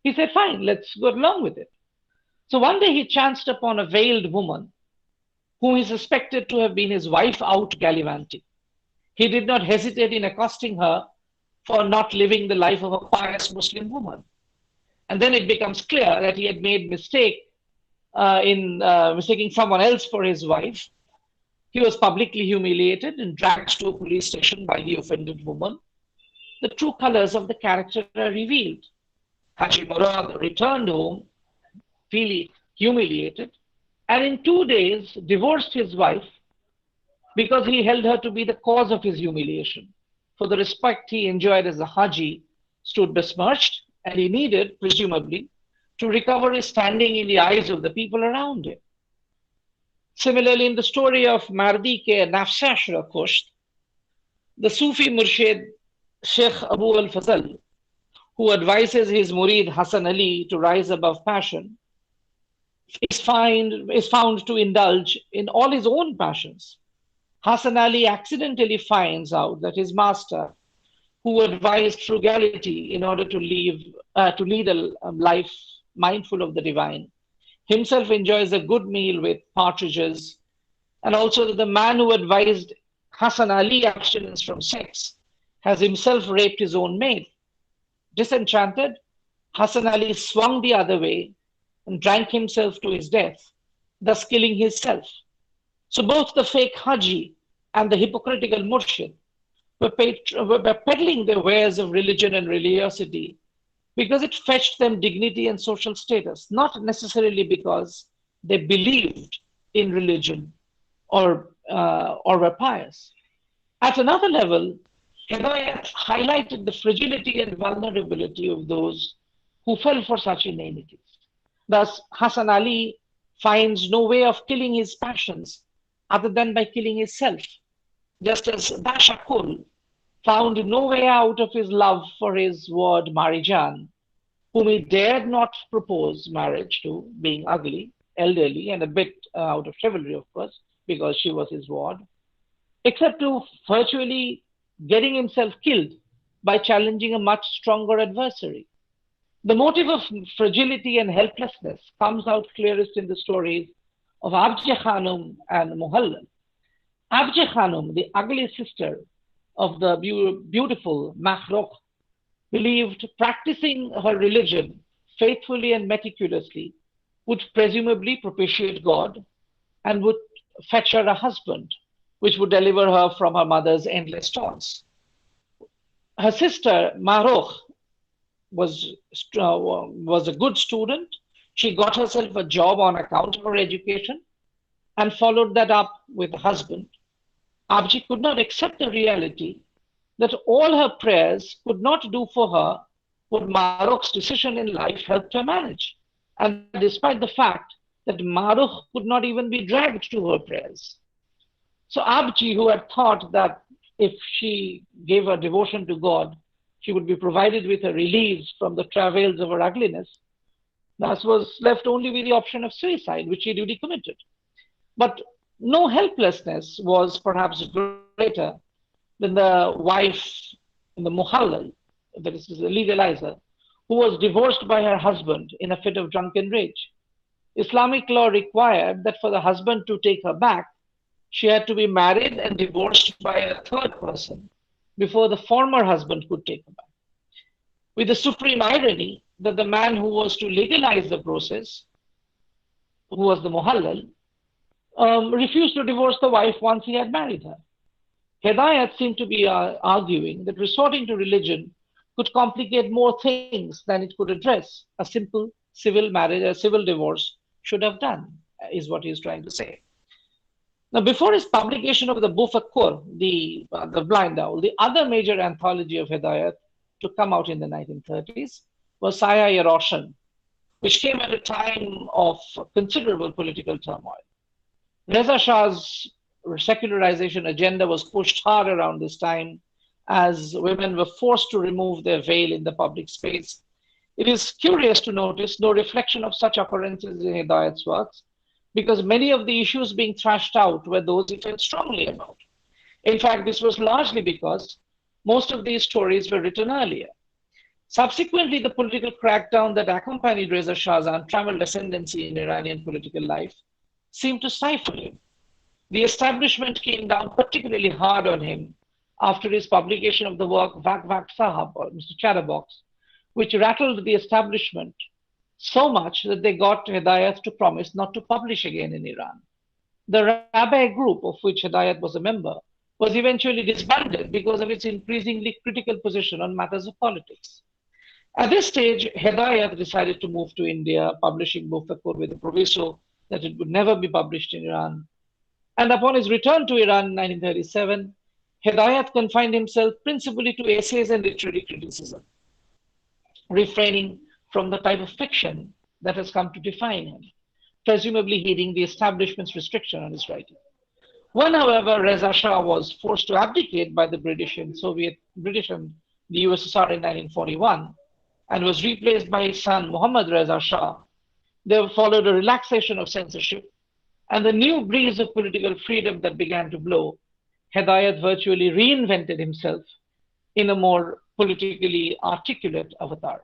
he said, fine, let's go along with it. So one day he chanced upon a veiled woman whom he suspected to have been his wife out gallivanting. He did not hesitate in accosting her for not living the life of a pious Muslim woman. And then it becomes clear that he had made mistake in mistaking someone else for his wife. He was publicly humiliated and dragged to a police station by the offended woman. The true colors of the character are revealed. Haji Murad returned home, feeling humiliated, and in 2 days divorced his wife because he held her to be the cause of his humiliation. For the respect he enjoyed as a Haji stood besmirched, and he needed, presumably, to recover his standing in the eyes of the people around him. Similarly, in the story of Mardike Nafsa Shrakosh, the Sufi Murshid Sheikh Abu al-Fazl, who advises his murid Hassan Ali to rise above passion, is found to indulge in all his own passions. Hassan Ali accidentally finds out that his master, who advised frugality in order to lead a life mindful of the divine, himself enjoys a good meal with partridges, and also that the man who advised Hassan Ali abstinence from sex has himself raped his own maid. Disenchanted, Hassan Ali swung the other way and drank himself to his death, thus killing himself. So both the fake Haji and the hypocritical Murshid were peddling their wares of religion and religiosity because it fetched them dignity and social status, not necessarily because they believed in religion or were pious. At another level, Hedayat highlighted the fragility and vulnerability of those who fell for such inanities. Thus, Hassan Ali finds no way of killing his passions other than by killing himself, just as Dashakul found no way out of his love for his ward Marijan, whom he dared not propose marriage to, being ugly, elderly, and a bit out of chivalry, of course, because she was his ward, except to virtually getting himself killed by challenging a much stronger adversary. The motive of fragility and helplessness comes out clearest in the stories of Abje Khanum and Muhallal. Abje Khanum, the ugly sister of the beautiful Mahrukh, believed practicing her religion faithfully and meticulously would presumably propitiate God and would fetch her a husband, which would deliver her from her mother's endless taunts. Her sister Marokh was a good student. She got herself a job on account of her education and followed that up with a husband. Abji could not accept the reality that all her prayers could not do for her what Marokh's decision in life helped her manage. And despite the fact that Marokh could not even be dragged to her prayers. So Abji, who had thought that if she gave her devotion to God, she would be provided with a release from the travails of her ugliness, thus was left only with the option of suicide, which she duly committed. But no helplessness was perhaps greater than the wife in the Muhallal, that is the legalizer, who was divorced by her husband in a fit of drunken rage. Islamic law required that for the husband to take her back, she had to be married and divorced by a third person before the former husband could take her back. With the supreme irony that the man who was to legalize the process, who was the Muhallal, refused to divorce the wife once he had married her. Hedayat seemed to be arguing that resorting to religion could complicate more things than it could address. A simple civil marriage, a civil divorce should have done, is what he is trying to say. Now, before his publication of the Bufakur, the Blind Owl, the other major anthology of Hedayat to come out in the 1930s was Saya Roshan, which came at a time of considerable political turmoil. Reza Shah's secularization agenda was pushed hard around this time as women were forced to remove their veil in the public space. It is curious to notice no reflection of such occurrences in Hedayat's works because many of the issues being thrashed out were those he felt strongly about. In fact, this was largely because most of these stories were written earlier. Subsequently, the political crackdown that accompanied Reza Shah's untrammeled ascendancy in Iranian political life seemed to stifle him. The establishment came down particularly hard on him after his publication of the work Vak Vak Sahab, or Mr. Chatterbox, which rattled the establishment so much that they got Hedayat to promise not to publish again in Iran. The rabbi group, of which Hedayat was a member, was eventually disbanded because of its increasingly critical position on matters of politics. At this stage, Hedayat decided to move to India, publishing Mufakur with a proviso that it would never be published in Iran. And upon his return to Iran in 1937, Hedayat confined himself principally to essays and literary criticism, refraining from the type of fiction that has come to define him, presumably heeding the establishment's restriction on his writing. When, however, Reza Shah was forced to abdicate by the British and the USSR in 1941, and was replaced by his son Muhammad Reza Shah, there followed a relaxation of censorship and the new breeze of political freedom that began to blow. Hedayat virtually reinvented himself in a more politically articulate avatar.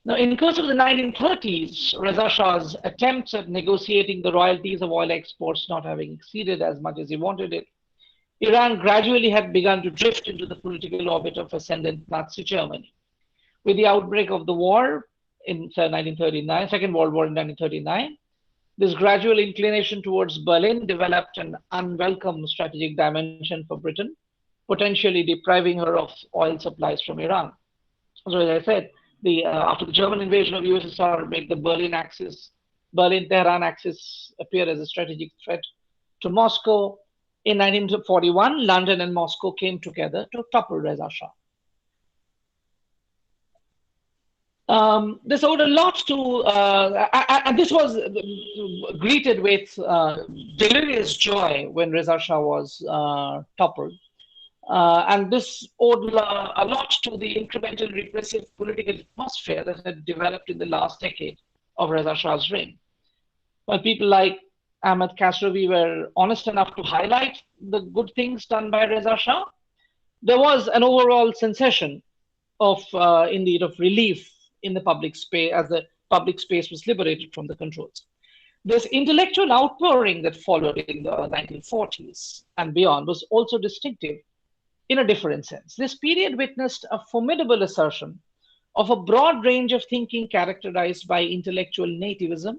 Now, in the course of the 1930s, Reza Shah's attempts at negotiating the royalties of oil exports not having exceeded as much as he wanted it, Iran gradually had begun to drift into the political orbit of ascendant Nazi Germany. With the outbreak of the war in 1939, Second World War in 1939, this gradual inclination towards Berlin developed an unwelcome strategic dimension for Britain, potentially depriving her of oil supplies from Iran. So, as I said, after the German invasion of USSR made the Berlin-Tehran axis appear as a strategic threat to Moscow. In 1941, London and Moscow came together to topple Reza Shah. This owed a lot to, and this was greeted with delirious joy when Reza Shah was toppled. And this owed a lot to the incremental repressive political atmosphere that had developed in the last decade of Reza Shah's reign. While people like Ahmed Khosravi were honest enough to highlight the good things done by Reza Shah, there was an overall sensation of, indeed, of relief in the public space as the public space was liberated from the controls. This intellectual outpouring that followed in the 1940s and beyond was also distinctive in a different sense. This period witnessed a formidable assertion of a broad range of thinking characterized by intellectual nativism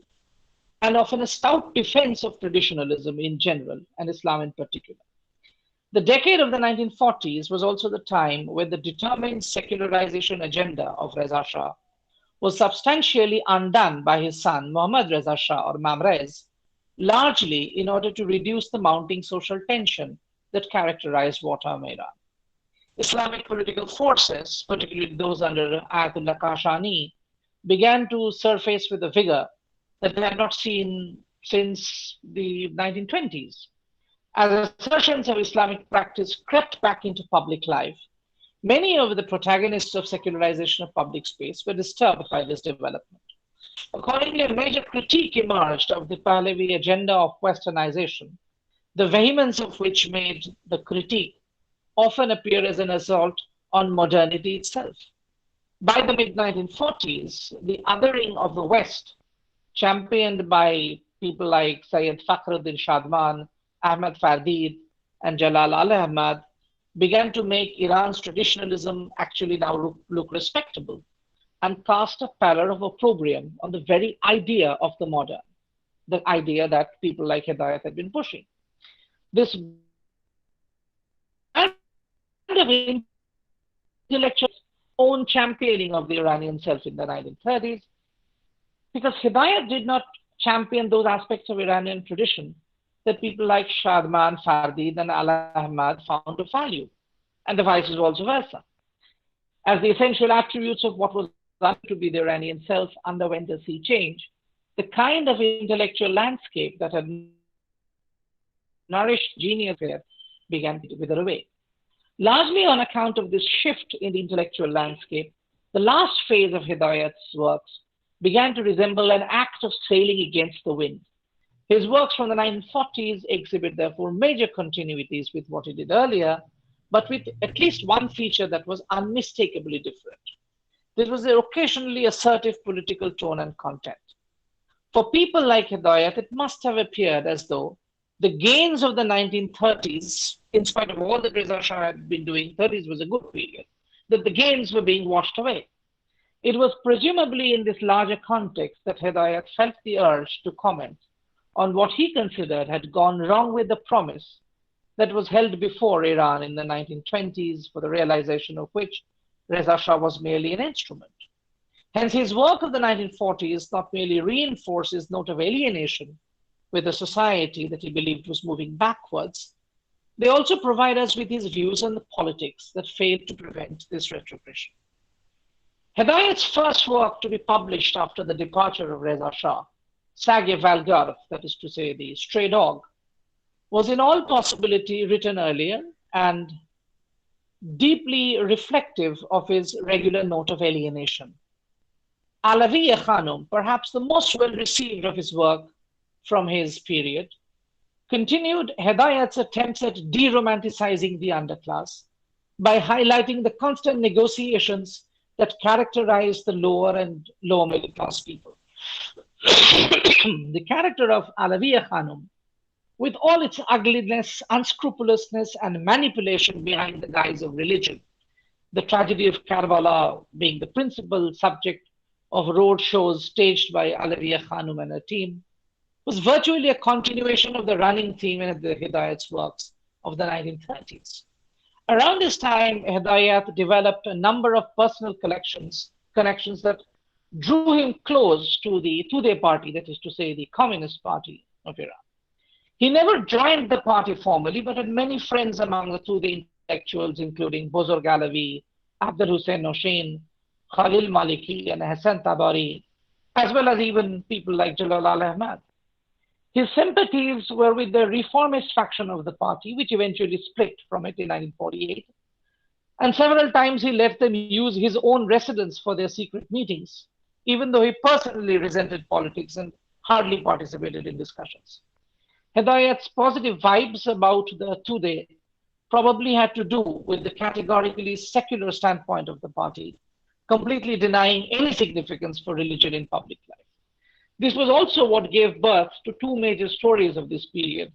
and often a stout defense of traditionalism in general and Islam in particular. The decade of the 1940s was also the time when the determined secularization agenda of Reza Shah was substantially undone by his son Muhammad Reza Shah or Mamrez, largely in order to reduce the mounting social tension that characterized wartime Iran. Islamic political forces, particularly those under Ayatollah Kashani, began to surface with a vigor that they had not seen since the 1920s. As assertions of Islamic practice crept back into public life, many of the protagonists of secularization of public space were disturbed by this development. Accordingly, a major critique emerged of the Pahlavi agenda of westernization, the vehemence of which made the critique often appear as an assault on modernity itself. By the mid-1940s, the othering of the West, championed by people like Sayyid Fakhruddin Shadman, Ahmad Fardid, and Jalal al-Ahmad, began to make Iran's traditionalism actually now look respectable and cast a pallor of opprobrium on the very idea of the modern, the idea that people like Hedayat had been pushing. This kind of intellectual own championing of the Iranian self in the 1930s, because Hedayat did not champion those aspects of Iranian tradition that people like Shadman, Fardid, and Al-Ahmad found of value, and the vice versa. As the essential attributes of what was to be the Iranian self underwent a sea change, the kind of intellectual landscape that had nourished genius began to wither away. Largely on account of this shift in the intellectual landscape, the last phase of Hedayat's works began to resemble an act of sailing against the wind. His works from the 1940s exhibit, therefore, major continuities with what he did earlier, but with at least one feature that was unmistakably different. This was the occasionally assertive political tone and content. For people like Hedayat, it must have appeared as though the gains of the 1930s, in spite of all that Reza Shah had been doing, 30s was a good period, that the gains were being washed away. It was presumably in this larger context that Hedayat felt the urge to comment on what he considered had gone wrong with the promise that was held before Iran in the 1920s, for the realization of which Reza Shah was merely an instrument. Hence, his work of the 1940s not merely reinforced his note of alienation with a society that he believed was moving backwards, they also provide us with his views on the politics that failed to prevent this retrogression. Hedayat's first work to be published after the departure of Reza Shah, Sage Valgarov, that is to say, the stray dog, was in all possibility written earlier and deeply reflective of his regular note of alienation. Alawiya Khanum, perhaps the most well received of his work from his period, continued Hedayat's attempts at de-romanticizing the underclass by highlighting the constant negotiations that characterized the lower and lower middle class people. The character of Alawiya Khanum, with all its ugliness, unscrupulousness, and manipulation behind the guise of religion, the tragedy of Karbala being the principal subject of road shows staged by Alawiya Khanum and her team, was virtually a continuation of the running theme in the Hidayat's works of the 1930s. Around this time, Hedayat developed a number of personal connections that drew him close to the Tudeh party, that is to say, the Communist Party of Iran. He never joined the party formally, but had many friends among the Tudeh intellectuals, including Bozorg Alavi, Abdul Hussein Noshin, Khalil Maliki, and Hassan Tabari, as well as even people like Jalal Ahmad. His sympathies were with the reformist faction of the party, which eventually split from it in 1948, and several times he let them use his own residence for their secret meetings, even though he personally resented politics and hardly participated in discussions. Hedayat's positive vibes about the Tudeh probably had to do with the categorically secular standpoint of the party, completely denying any significance for religion in public life. This was also what gave birth to two major stories of this period.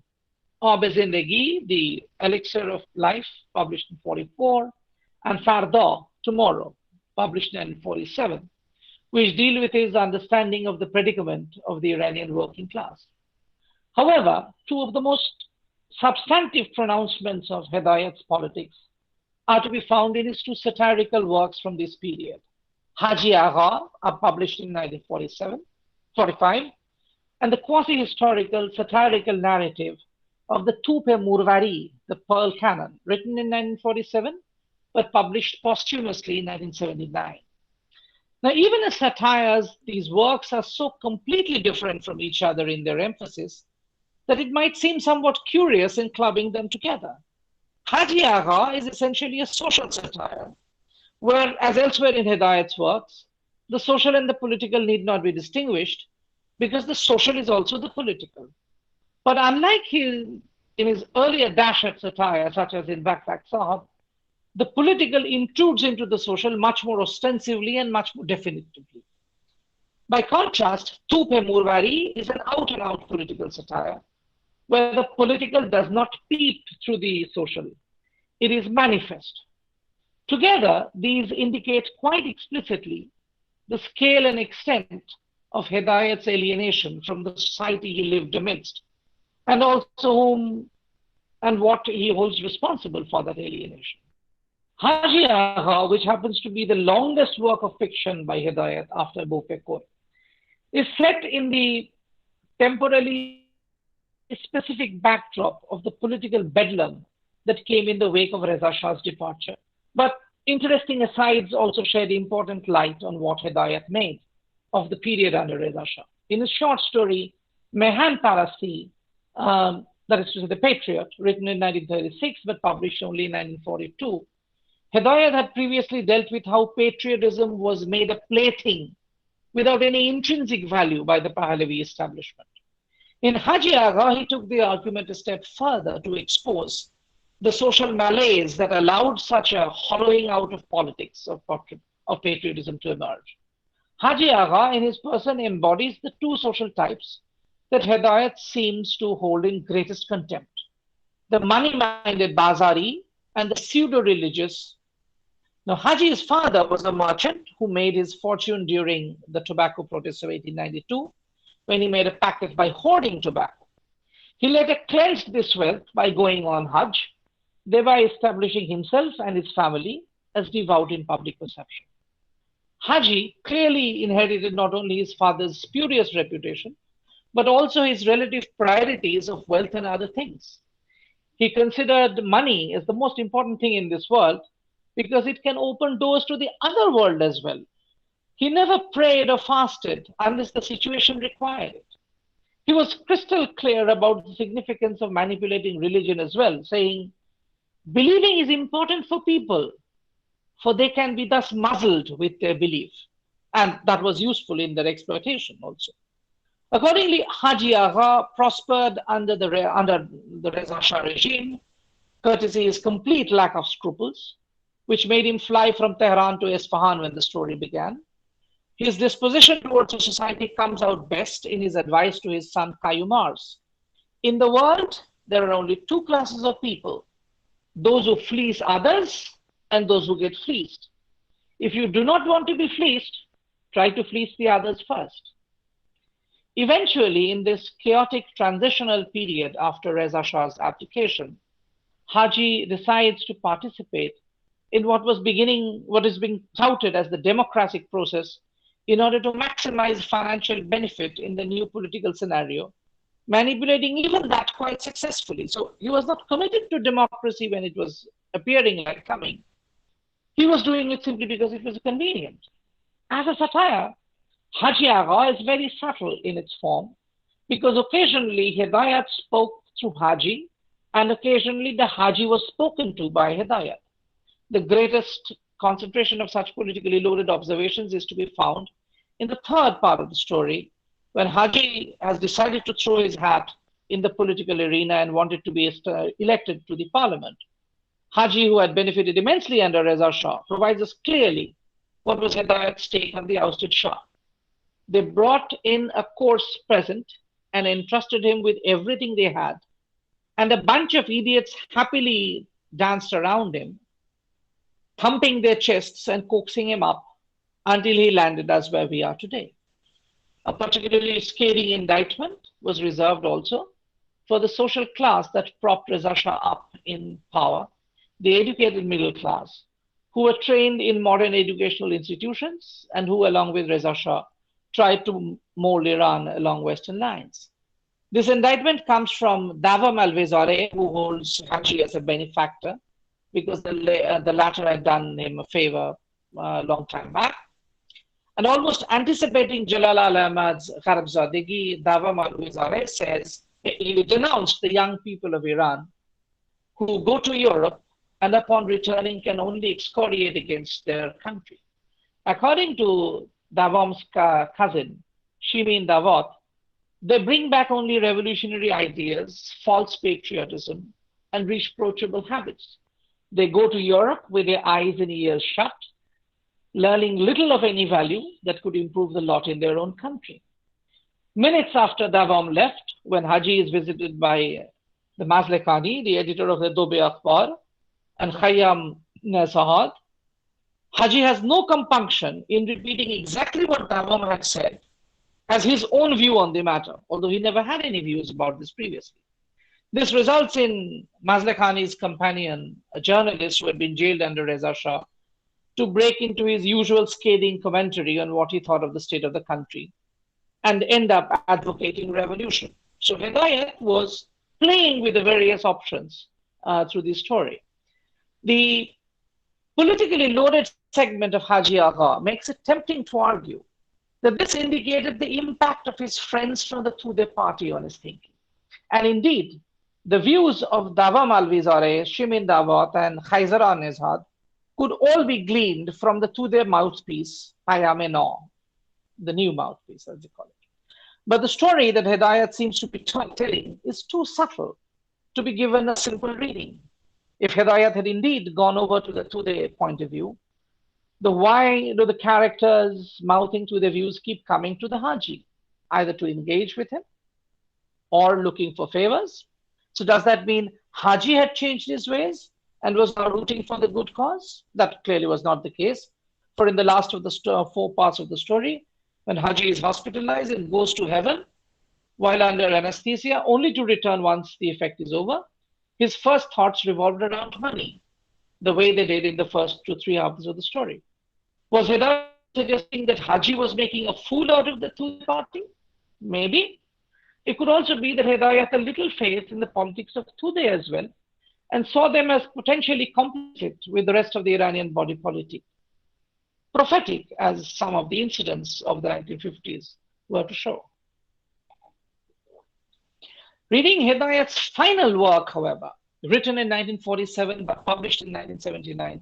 Zindagi, the Elixir of Life, published in 44, and Farda, Tomorrow, published in 47, which deal with his understanding of the predicament of the Iranian working class. However, two of the most substantive pronouncements of Hedayat's politics are to be found in his two satirical works from this period. Haji Agha, published in 1945, and the quasi-historical satirical narrative of the Tupe Murvari, the Pearl Canon, written in 1947, but published posthumously in 1979. Now, even as satires, these works are so completely different from each other in their emphasis that it might seem somewhat curious in clubbing them together. Haji Agha is essentially a social satire, where, as elsewhere in Hedayat's works, the social and the political need not be distinguished because the social is also the political. But unlike in his earlier dash at satire, such as in Backpack Sahab, the political intrudes into the social much more ostensively and much more definitively. By contrast, Tupe Murvari is an out-and-out political satire, where the political does not peep through the social. It is manifest. Together, these indicate quite explicitly the scale and extent of Hedayat's alienation from the society he lived amidst, and also whom and what he holds responsible for that alienation. Haji Agha, which happens to be the longest work of fiction by Hedayat after Bopekor, is set in the temporally specific backdrop of the political bedlam that came in the wake of Reza Shah's departure. But interesting asides also shed important light on what Hedayat made of the period under Reza Shah. In his short story, Mehan Parasti, that is to say, The Patriot, written in 1936 but published only in 1942, Hedayat had previously dealt with how patriotism was made a plaything without any intrinsic value by the Pahlavi establishment. In Haji Agha, he took the argument a step further to expose the social malaise that allowed such a hollowing out of politics of patriotism to emerge. Haji Agha, in his person, embodies the two social types that Hedayat seems to hold in greatest contempt: the money-minded Bazari and the pseudo-religious. Now, Haji's father was a merchant who made his fortune during the tobacco protests of 1892, when he made a pact by hoarding tobacco. He later cleansed this wealth by going on Hajj, thereby establishing himself and his family as devout in public perception. Haji clearly inherited not only his father's spurious reputation, but also his relative priorities of wealth and other things. He considered money as the most important thing in this world because it can open doors to the other world as well. He never prayed or fasted unless the situation required it. He was crystal clear about the significance of manipulating religion as well, saying, believing is important for people, for they can be thus muzzled with their belief. And that was useful in their exploitation also. Accordingly, Haji Agha prospered under the Reza Shah regime, courtesy his complete lack of scruples, which made him fly from Tehran to Isfahan when the story began. His disposition towards the society comes out best in his advice to his son Kayumars. In the world, there are only two classes of people, those who fleece others and those who get fleeced. If you do not want to be fleeced, try to fleece the others first. Eventually, in this chaotic transitional period after Reza Shah's abdication, Haji decides to participate in what is being touted as the democratic process in order to maximize financial benefit in the new political scenario, manipulating even that quite successfully. So he was not committed to democracy when it was appearing like coming. He was doing it simply because it was convenient. As a satire, Haji Agha is very subtle in its form because occasionally Hedayat spoke through Haji and occasionally the Haji was spoken to by Hedayat. The greatest concentration of such politically loaded observations is to be found in the third part of the story, when Haji has decided to throw his hat in the political arena and wanted to be elected to the parliament. Haji, who had benefited immensely under Reza Shah, provides us clearly what was Hedayat's take on the ousted Shah. They brought in a coarse present and entrusted him with everything they had, and a bunch of idiots happily danced around him, thumping their chests and coaxing him up until he landed us where we are today. A particularly scathing indictment was reserved also for the social class that propped Reza Shah up in power, the educated middle class, who were trained in modern educational institutions and who, along with Reza Shah, tried to mold Iran along Western lines. This indictment comes from Davam al-Wazare, who holds Haji as a benefactor, because the latter had done him a favor a long time back. And almost anticipating Jalal al-Ahmad's Kharabzadegi, Davam al-Wazare says he denounced the young people of Iran who go to Europe and upon returning can only excoriate against their country. According to Davam's cousin, Shimin Dawat, they bring back only revolutionary ideas, false patriotism, and reproachable habits. They go to Europe with their eyes and ears shut, learning little of any value that could improve the lot in their own country. Minutes after Davam left, when Haji is visited by the Mazlekhani, the editor of the Dobe Akhbar, and Khayyam Sahad, Haji has no compunction in repeating exactly what Davam had said as his own view on the matter, although he never had any views about this previously. This results in Mazlekhani's companion, a journalist who had been jailed under Reza Shah, to break into his usual scathing commentary on what he thought of the state of the country and end up advocating revolution. So Hedayat was playing with the various options through this story. The politically loaded segment of Haji Agha makes it tempting to argue that this indicated the impact of his friends from the Tudeh party on his thinking. And indeed, the views of Davam al-Wazare, Shimin Dawat, and Khaizara Nezhad could all be gleaned from the Tudeh mouthpiece, Payam-e-Nau, the new mouthpiece, as they call it. But the story that Hedayat seems to be telling is too subtle to be given a simple reading. If Hedayat had indeed gone over to the Tudeh point of view, why do the characters mouthing to their views keep coming to the Haji, either to engage with him or looking for favors? So does that mean Haji had changed his ways and was now rooting for the good cause? That clearly was not the case. For in the last of the 4 parts of the story, when Haji is hospitalized and goes to heaven while under anesthesia, only to return once the effect is over, his first thoughts revolved around money, the way they did in the first 2-3 halves of the story. Was Hedayat suggesting that Haji was making a fool out of the Tudeh party? Maybe. It could also be that Hedayat had a little faith in the politics of Tudeh as well, and saw them as potentially complicit with the rest of the Iranian body politic. Prophetic, as some of the incidents of the 1950s were to show. Reading Hedayat's final work, however, written in 1947 but published in 1979,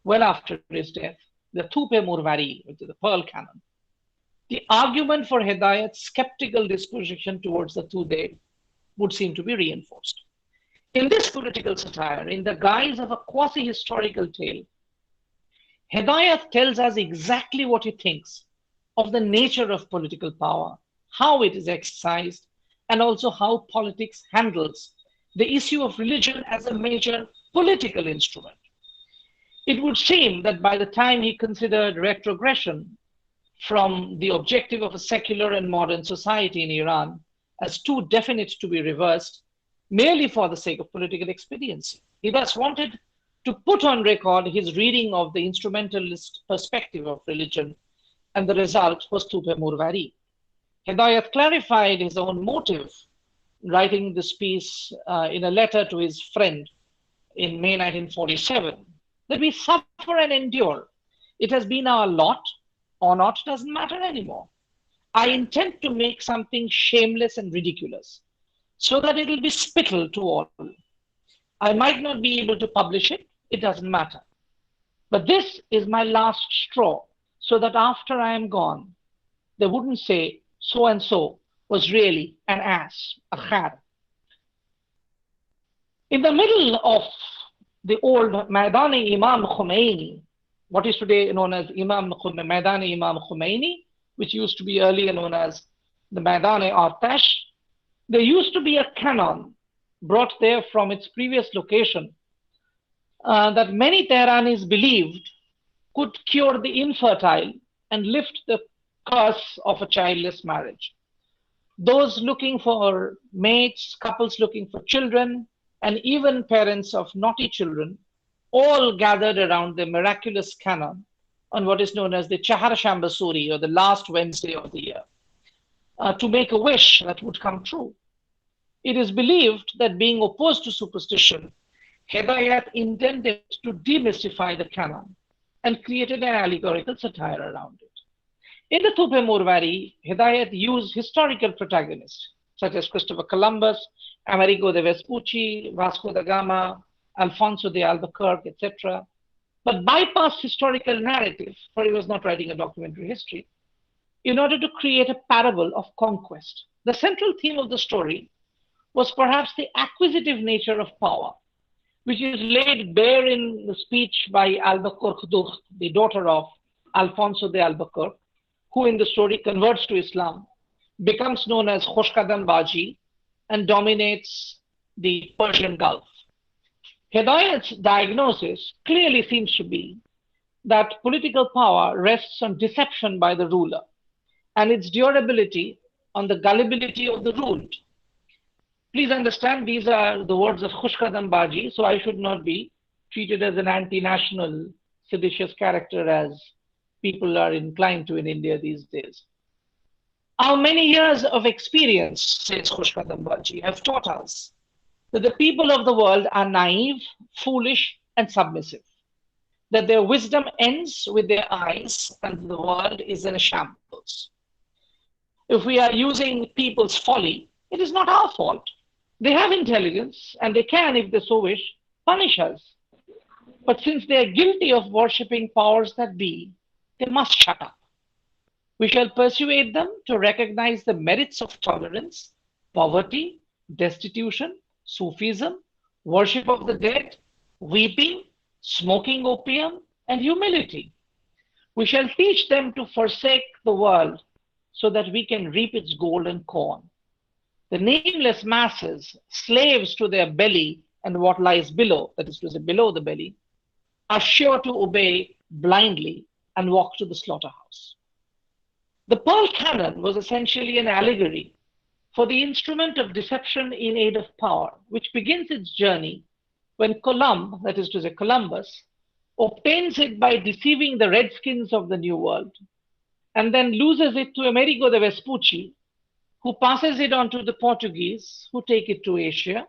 well after his death, the Thupe Murvari, which is the Pearl Canon, the argument for Hedayat's skeptical disposition towards the Tude would seem to be reinforced. In this political satire, in the guise of a quasi historical tale, Hedayat tells us exactly what he thinks of the nature of political power, how it is exercised, and also how politics handles the issue of religion as a major political instrument. It would seem that by the time he considered retrogression from the objective of a secular and modern society in Iran as too definite to be reversed merely for the sake of political expediency. He thus wanted to put on record his reading of the instrumentalist perspective of religion, and the result was Tupe Murvari. Hedayat clarified his own motive, writing this piece in a letter to his friend in May 1947, that we suffer and endure. It has been our lot, or not doesn't matter anymore. I intend to make something shameless and ridiculous, so that it will be spittle to all. I might not be able to publish it, it doesn't matter. But this is my last straw, so that after I am gone, they wouldn't say so and so was really an ass, a khar. In the middle of the old Maidani Imam Khomeini, what is today known as Maidani Imam Khomeini, which used to be earlier known as the Maidani Artash, there used to be a cannon brought there from its previous location that many Tehranis believed could cure the infertile and lift the curse of a childless marriage. Those looking for mates, couples looking for children, and even parents of naughty children all gathered around the miraculous canon on what is known as the Chahar Shambasuri, or the last Wednesday of the year, to make a wish that would come true. It is believed that, being opposed to superstition, Hedayat intended to demystify the canon and created an allegorical satire around it. In the Thupe Murvari, Hedayat used historical protagonists such as Christopher Columbus, Amerigo de Vespucci, Vasco da Gama, Alfonso de Albuquerque, etc., but bypassed historical narrative, for he was not writing a documentary history, in order to create a parable of conquest. The central theme of the story was perhaps the acquisitive nature of power, which is laid bare in the speech by Albuquerque, the daughter of Alfonso de Albuquerque, who in the story converts to Islam, becomes known as Khoshkadam Baji, and dominates the Persian Gulf. Hedayat's diagnosis clearly seems to be that political power rests on deception by the ruler and its durability on the gullibility of the ruled. Please understand, these are the words of Khushkadam Baji, so I should not be treated as an anti-national, seditious character as people are inclined to in India these days. Our many years of experience, says Khushkadam Baji, have taught us that the people of the world are naive, foolish, and submissive, that their wisdom ends with their eyes and the world is in a shambles. If we are using people's folly, it is not our fault. They have intelligence and they can, if they so wish, punish us. But since they are guilty of worshipping powers that be, they must shut up. We shall persuade them to recognize the merits of tolerance, poverty, destitution, Sufism, worship of the dead, weeping, smoking opium, and humility. We shall teach them to forsake the world so that we can reap its golden corn. The nameless masses, slaves to their belly and what lies below, that is to say, below the belly, are sure to obey blindly and walk to the slaughterhouse. The Pearl Canon was essentially an allegory for the instrument of deception in aid of power, which begins its journey when Columb, that is to say Columbus, obtains it by deceiving the redskins of the New World, and then loses it to Amerigo de Vespucci, who passes it on to the Portuguese, who take it to Asia,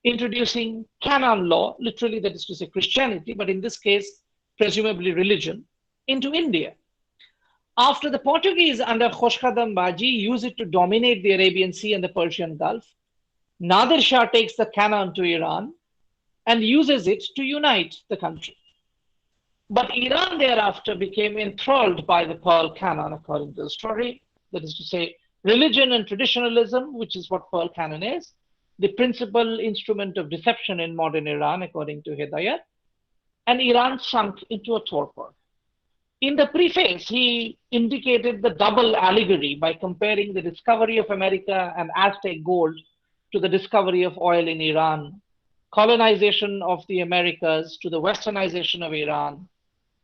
introducing canon law, literally that is to say Christianity, but in this case, presumably religion, into India. After the Portuguese under Khoshkadam Baji use it to dominate the Arabian Sea and the Persian Gulf, Nadir Shah takes the cannon to Iran and uses it to unite the country. But Iran thereafter became enthralled by the Pearl Canon, according to the story. That is to say, religion and traditionalism, which is what Pearl Canon is, the principal instrument of deception in modern Iran, according to Hedayat, and Iran sunk into a torpor. In the preface, he indicated the double allegory by comparing the discovery of America and Aztec gold to the discovery of oil in Iran, colonization of the Americas to the westernization of Iran,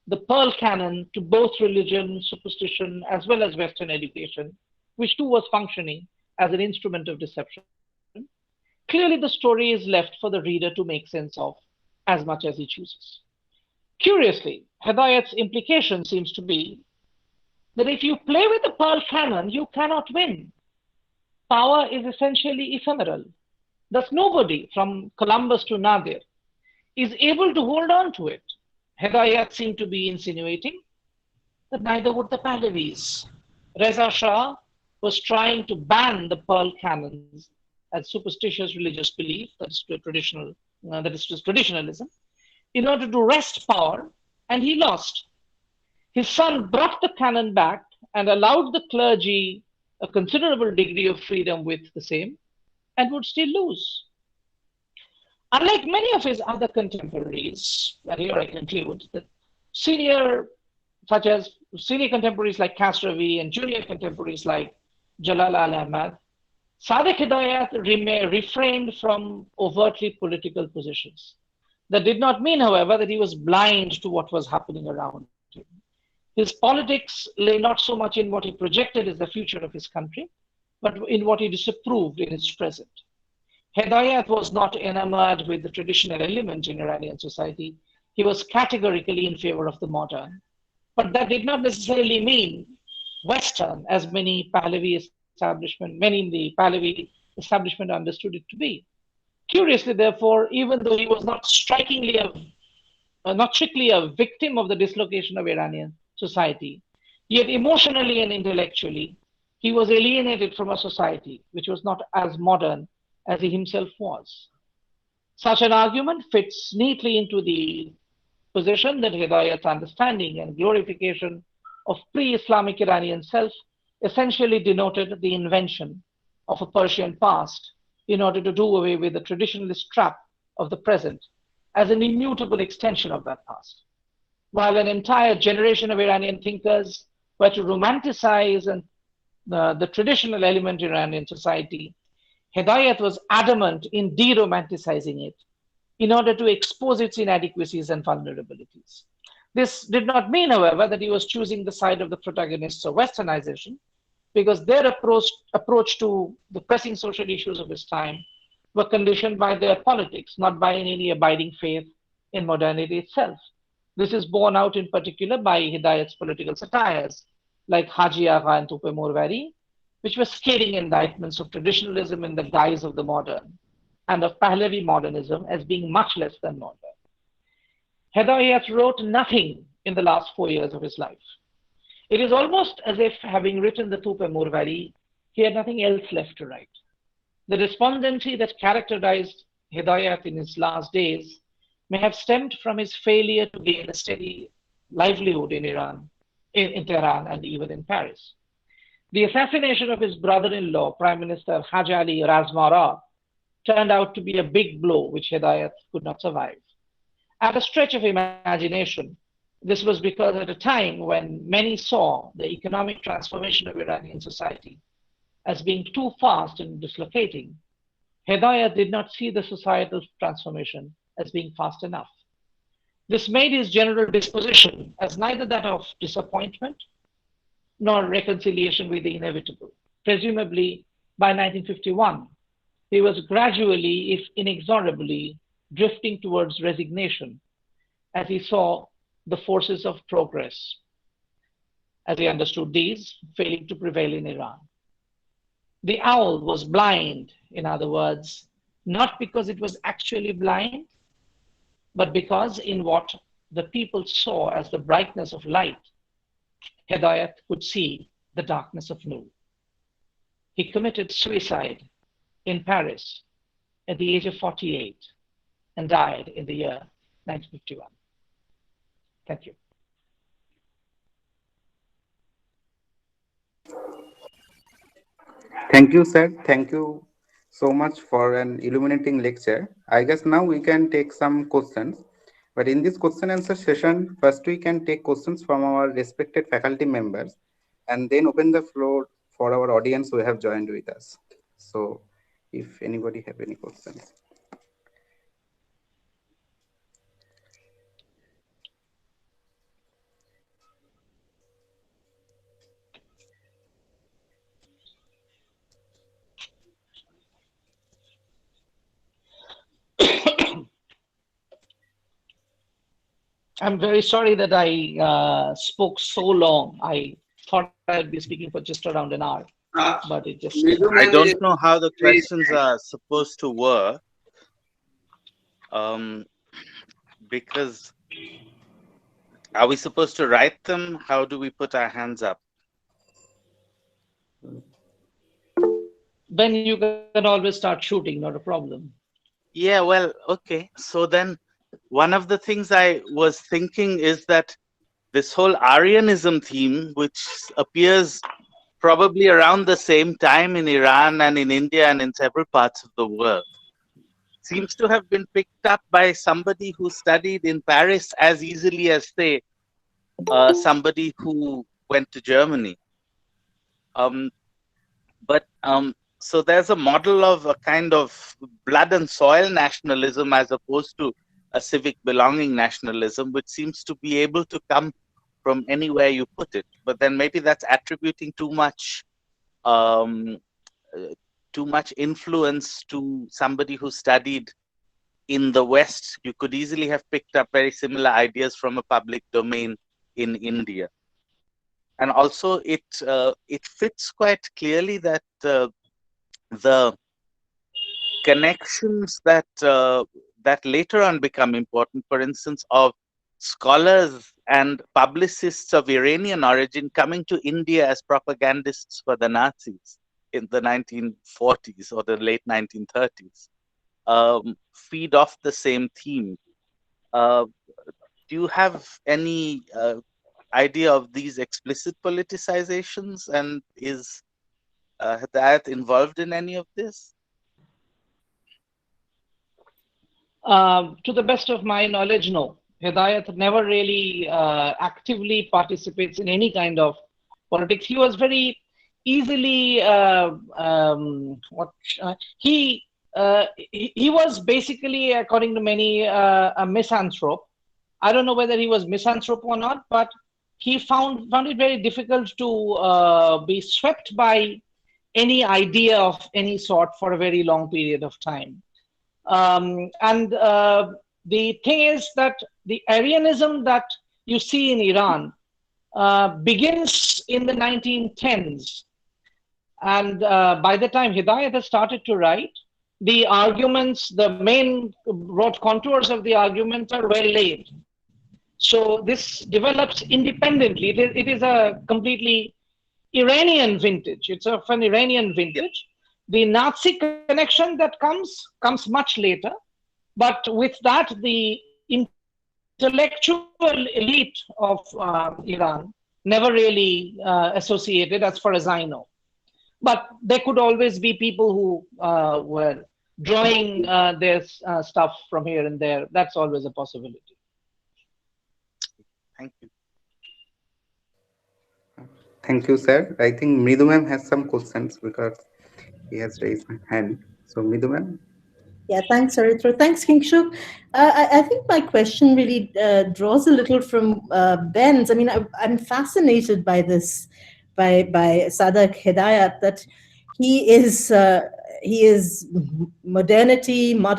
the Pearl Canon to both religion, superstition, as well as Western education, which too was functioning as an instrument of deception. Clearly, the story is left for the reader to make sense of as much as he chooses. Curiously, Hedayat's implication seems to be that if you play with the Pearl Canon, you cannot win. Power is essentially ephemeral. Thus, nobody, from Columbus to Nadir, is able to hold on to it. Hedayat seemed to be insinuating that neither would the Pahlavis. Reza Shah was trying to ban the Pearl canons as superstitious religious belief, that is to traditionalism, in order to wrest power, and he lost. His son brought the canon back and allowed the clergy a considerable degree of freedom with the same, and would still lose. Unlike many of his other contemporaries, and here I conclude that senior, such as senior contemporaries like Kasravi and junior contemporaries like Jalal al Ahmad, Sadeq Hidayat refrained from overtly political positions. That did not mean, however, that he was blind to what was happening around him. His politics lay not so much in what he projected as the future of his country, but in what he disapproved in its present. Hedayat was not enamored with the traditional element in Iranian society. He was categorically in favor of the modern. But that did not necessarily mean Western, as many in the Pahlavi establishment understood it to be. Curiously, therefore, even though he was not strictly a victim of the dislocation of Iranian society, yet emotionally and intellectually, he was alienated from a society which was not as modern as he himself was. Such an argument fits neatly into the position that Hidayat's understanding and glorification of pre Islamic Iranian self essentially denoted the invention of a Persian past in order to do away with the traditionalist trap of the present as an immutable extension of that past. While an entire generation of Iranian thinkers were to romanticize the traditional element in Iranian society, Hedayat was adamant in de romanticizing it in order to expose its inadequacies and vulnerabilities. This did not mean, however, that he was choosing the side of the protagonists of westernization, because their approach to the pressing social issues of his time were conditioned by their politics, not by any abiding faith in modernity itself. This is borne out in particular by Hidayat's political satires, like Haji Agha and Tupe Morvari, which were scathing indictments of traditionalism in the guise of the modern, and of Pahlavi modernism as being much less than modern. Hedayat wrote nothing in the last 4 years of his life. It is almost as if, having written the Tupe Morvari, he had nothing else left to write. The despondency that characterized Hedayat in his last days may have stemmed from his failure to gain a steady livelihood in Iran, in Tehran, and even in Paris. The assassination of his brother-in-law, Prime Minister Haj Ali Razmara, turned out to be a big blow which Hedayat could not survive. At a stretch of imagination, this was because at a time when many saw the economic transformation of Iranian society as being too fast and dislocating, Hedayat did not see the societal transformation as being fast enough. This made his general disposition as neither that of disappointment nor reconciliation with the inevitable. Presumably, by 1951, he was gradually, if inexorably, drifting towards resignation as he saw the forces of progress, as he understood these, failing to prevail in Iran. The owl was blind, in other words, not because it was actually blind, but because in what the people saw as the brightness of light, Hedayat could see the darkness of Nur. He committed suicide in Paris at the age of 48 and died in the year 1951. Thank you. Thank you, sir. Thank you so much for an illuminating lecture. I guess now we can take some questions. But in this question answer session, first we can take questions from our respected faculty members and then open the floor for our audience who have joined with us. So, if anybody have any questions. I'm very sorry that I spoke so long. I thought I'd be speaking for just around an hour, but it just I don't know how the questions are supposed to work, um, because are we supposed to write them? How do we put our hands up? then you can always start shooting, not a problem. Yeah, well, okay. So then one of the things I was thinking is that this whole Aryanism theme, which appears probably around the same time in Iran and in India and in several parts of the world, seems to have been picked up by somebody who studied in Paris as easily as, say, somebody who went to Germany. Um, but so there's a model of a kind of blood and soil nationalism as opposed to a civic belonging nationalism, which seems to be able to come from anywhere you put it. But then maybe that's attributing um, too much influence to somebody who studied in the West. You could easily have picked up very similar ideas from a public domain in India. And also, it fits quite clearly that the connections that later on become important, for instance, of scholars and publicists of Iranian origin coming to India as propagandists for the Nazis in the 1940s or the late 1930s, feed off the same theme. Uh, do you have any idea of these explicit politicizations, and is Hedayat involved in any of this? To the best of my knowledge, no. Hedayat never really actively participates in any kind of politics. He was very easily what he was basically, according to many, a misanthrope. I don't know whether he was misanthrope or not, but he found it very difficult to be swept by any idea of any sort for a very long period of time. And the thing is that the Aryanism that you see in Iran begins in the 1910s. And by the time Hidayat has started to write, the arguments, the main broad contours of the argument are well laid. So this develops independently. It is a completely Iranian vintage. It's of an Iranian vintage. The Nazi connection that comes much later, but with that, the intellectual elite of Iran never really associated, as far as I know. But there could always be people who were drawing their stuff from here and there. That's always a possibility. Thank you. Thank you, sir. I think Mridu ma'am has some questions because he has raised my hand. So, Mridu ma'am. Yeah, thanks, Saritra. Thanks, Kingshuk. I think my question really draws a little from Ben's. I mean, I'm fascinated by this, by Sadeq Hedayat, that he is modernity, modern